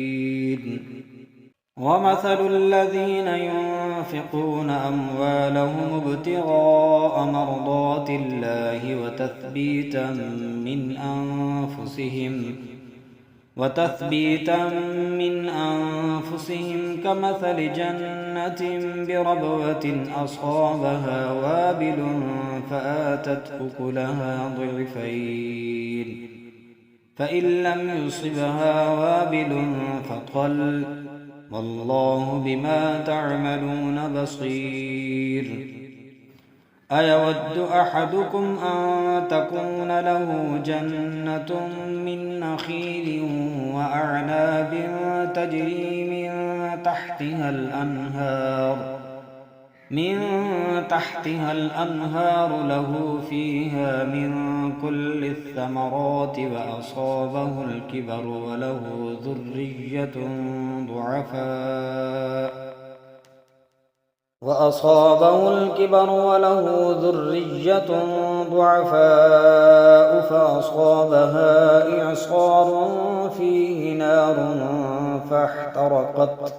Speaker 1: ومثل الذين ينفقون أموالهم ابتغاء مرضات الله وتثبيتا من أنفسهم كمثل جنة بربوة أصابها وابل فآتت أكلها ضعفين فإن لم يصبها وابل فطل والله بما تعملون بصير. أيود أحدكم أن تكون له جنة من نخيل وأعناب تجري من تحتها الأنهار من تحتها الأنهار له فيها من كل الثمرات وأصابه الكبر وله ذرية ضعفاء فأصابها إعصار فيه نار فاحترقت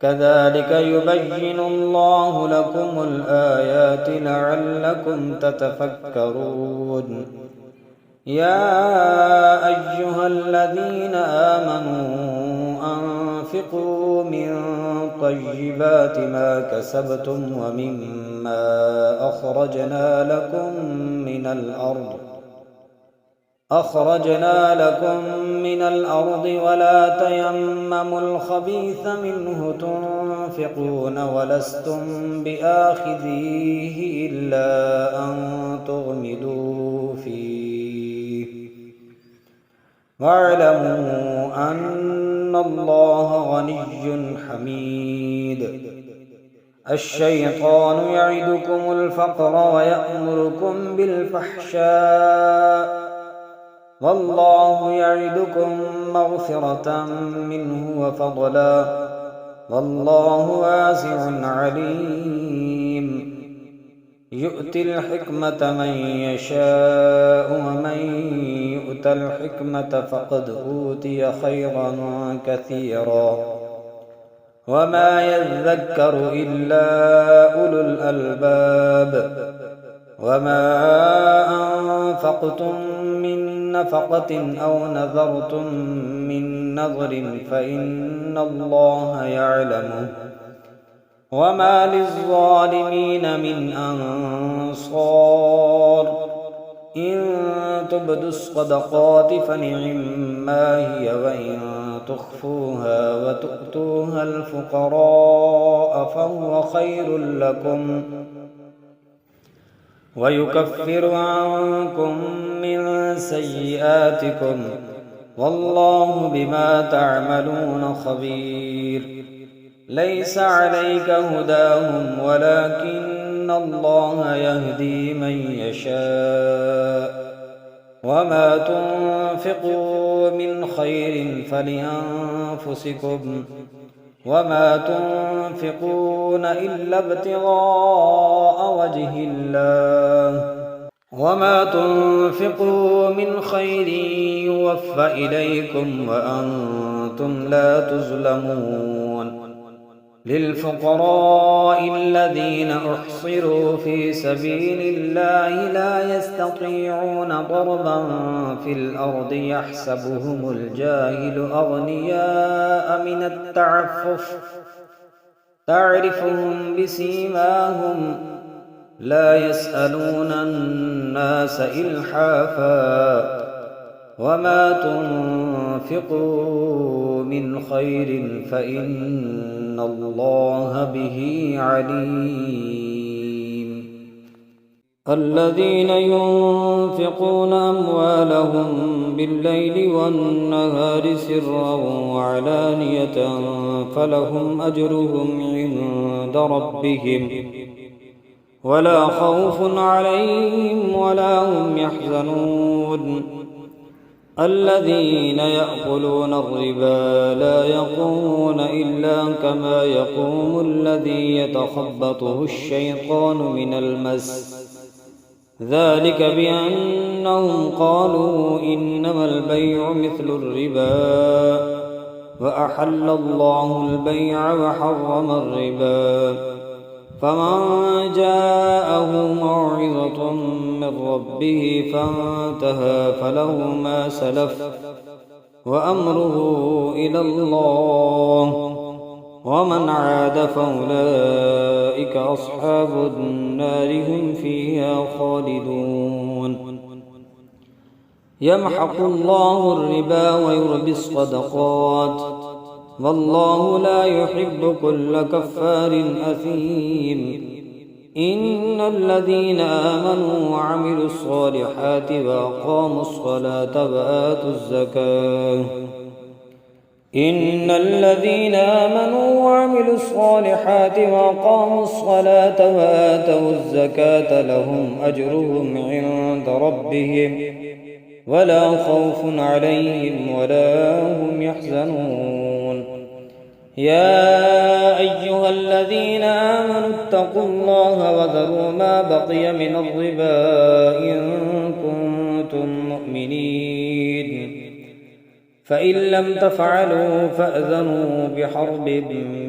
Speaker 1: كذلك يبين الله لكم الآيات لعلكم تتفكرون يا أيها الذين آمنوا أنفقوا من طيبات ما كسبتم ومما أخرجنا لكم من الأرض ولا تيمموا الخبيث منه تنفقون ولستم بآخذيه إلا أن تغمدوا فيه واعلموا أن الله غني حميد الشيطان يعدكم الفقر ويأمركم بالفحشاء والله يعدكم مغفرة منه وفضلا والله واسع عليم يؤتي الحكمة من يشاء ومن يؤت الحكمة فقد أوتي خيرا كثيرا وما يذكر إلا أولو الألباب وما أنفقتم من نفقة أو نذرتم من نذر فإن الله يعلمه وما للظالمين من أنصار إن تبدوا الصدقات فنعما هي وإن تخفوها وتؤتوها الفقراء فهو خير لكم ويكفر عنكم من سيئاتكم والله بما تعملون خبير ليس عليك هداهم ولكن الله يهدي من يشاء وما تنفقوا من خير فلأنفسكم وما تنفقون إلا ابتغاء وجه الله وما تنفقوا من خير يوفى إليكم وأنتم لا تظلمون للفقراء الذين أحصروا في سبيل الله لا يستطيعون ضربا في الأرض يحسبهم الجاهل أغنياء من التعفف تعرفهم بسيماهم لا يسألون الناس إلحافا وما تنفقوا من خير فإن الله به عليم الذين ينفقون أموالهم بالليل والنهار سرا وعلانية فلهم أجرهم عند ربهم ولا خوف عليهم ولا هم يحزنون الذين يأكلون الربا لا يقومون إلا كما يقوم الذي يتخبطه الشيطان من المس ذلك بأنهم قالوا إنما البيع مثل الربا وأحل الله البيع وحرم الربا فمن جاءه موعظة من ربه فانتهى فله ما سلف وأمره إلى الله ومن عاد فأولئك أصحاب النار هم فيها خالدون يمحق الله الربا ويربي الصدقات والله لا يحب كل كفار أثيم إن الذين آمنوا وعملوا الصالحات وأقاموا الصلاة وآتوا الزكاة إن الذين آمنوا وعملوا الصالحات وأقاموا الصلاة وآتوا الزكاة لهم أجرهم عند ربهم ولا خوف عليهم ولا هم يحزنون يا أيها الذين آمنوا اتقوا الله وذروا ما بقي من الربا إن كنتم مؤمنين فإن لم تفعلوا فأذنوا بحرب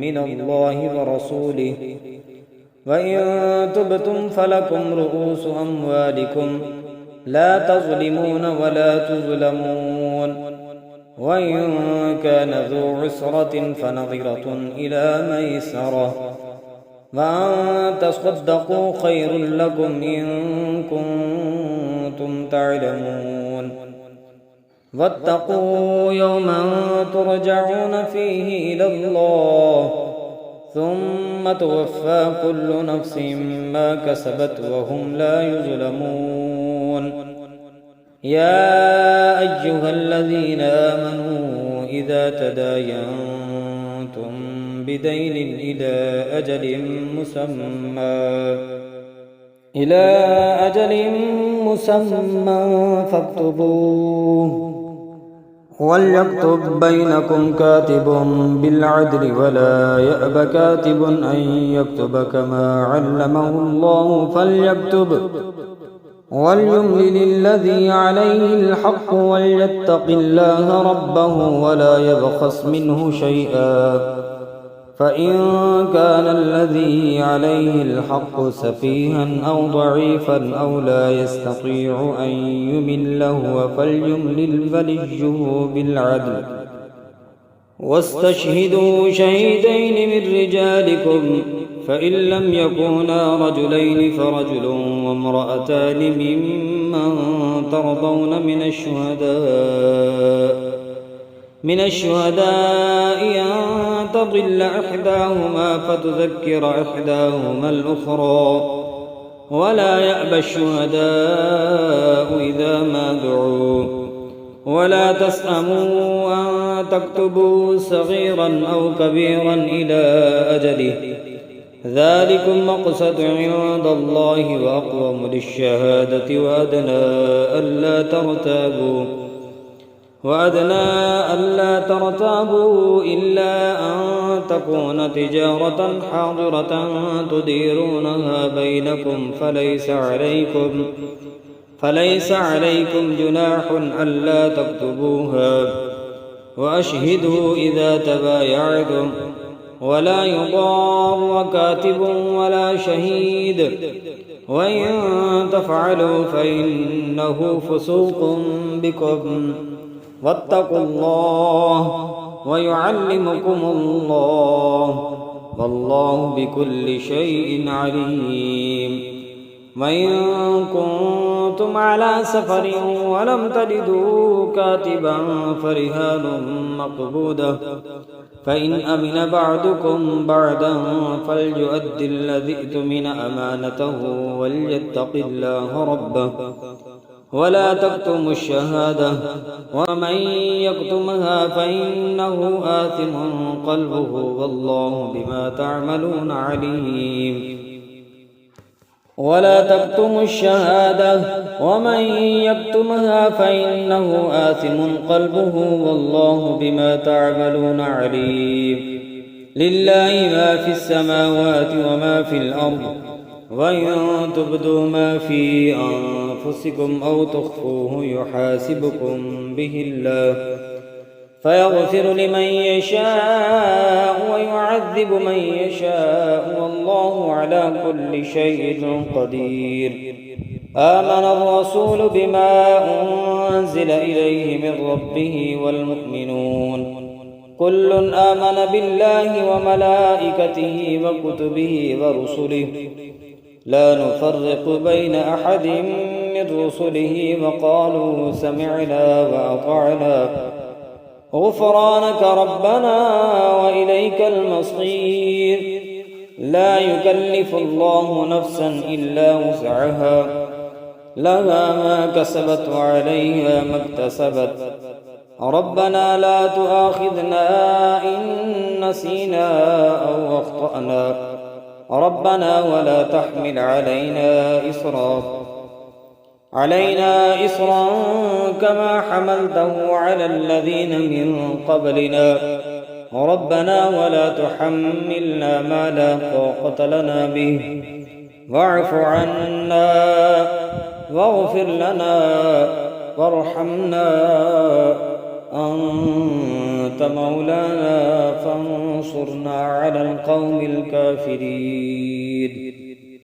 Speaker 1: من الله ورسوله وإن تبتم فلكم رؤوس أموالكم لا تظلمون ولا تظلمون وإن كان ذو عسرة فنظرة إلى ميسرة وأن تصدقوا خير لكم إن كنتم تعلمون واتقوا يوما ترجعون فيه إلى الله ثم توفى كل نفس ما كسبت وهم لا يظلمون يا أيها الذين آمنوا إذا تداينتم بدين إلى أجل مسمى فاكتبوه وليكتب بينكم كاتب بالعدل ولا يأب كاتب أن يكتب كما علمه الله فليكتب وليملل الذي عليه الحق وليتق الله ربه ولا يبخس منه شيئا فإن كان الذي عليه الحق سفيها أو ضعيفا أو لا يستطيع أن يمل هو فليملل وليه بالعدل واستشهدوا شهيدين من رجالكم فإن لم يكونا رجلين فرجل وامرأتان ممن ترضون من الشهداء أن تضل إحداهما فتذكر إحداهما الأخرى ولا يأبى الشهداء إذا ما دعوا ولا تسأموا أن تكتبوا صغيرا أو كبيرا إلى أجله ذلكم مقسط عند الله وأقوم للشهادة وأدنى ألا ترتابوا إلا أن تكون تجارة حاضرة تديرونها بينكم فليس عليكم جناح ألا تكتبوها وأشهدوا إذا تبايعتم ولا يضار كاتب ولا شهيد وإن تفعلوا فإنه فسوق بكم واتقوا الله ويعلمكم الله والله بكل شيء عليم وإن كنتم على سفر ولم تجدوا كاتبا فرهان مقبودة فإن أمن بعضكم بعدا فليؤد الذي اؤتمن أمانته وليتق الله ربه ولا تكتموا الشهادة ومن يكتمها فإنه آثم قلبه والله بما تعملون عليم ولا تكتموا الشهادة ومن يكتمها فإنه آثم قلبه والله بما تعملون عليم لله ما في السماوات وما في الأرض وإن تبدوا ما في أنفسكم أو تخفوه يحاسبكم به الله فيغفر لمن يشاء ويعذب من يشاء والله على كل شيء قدير آمن الرسول بما أنزل إليه من ربه والمؤمنون كل آمن بالله وملائكته وكتبه ورسله لا نفرق بين أحد من رسله وقالوا سمعنا وأطعنا غفرانك ربنا وإليك المصير لا يكلف الله نفسا إلا وسعها لها ما كسبت وعليها ما اكتسبت ربنا لا تؤاخذنا إن نسينا أو أخطأنا ربنا ولا تحمل علينا إصرا كما حملته على الذين من قبلنا ربنا ولا تحملنا ما لا طاقة لنا به واعف عنا واغفر لنا وارحمنا أنت مولانا فانصرنا على القوم الكافرين.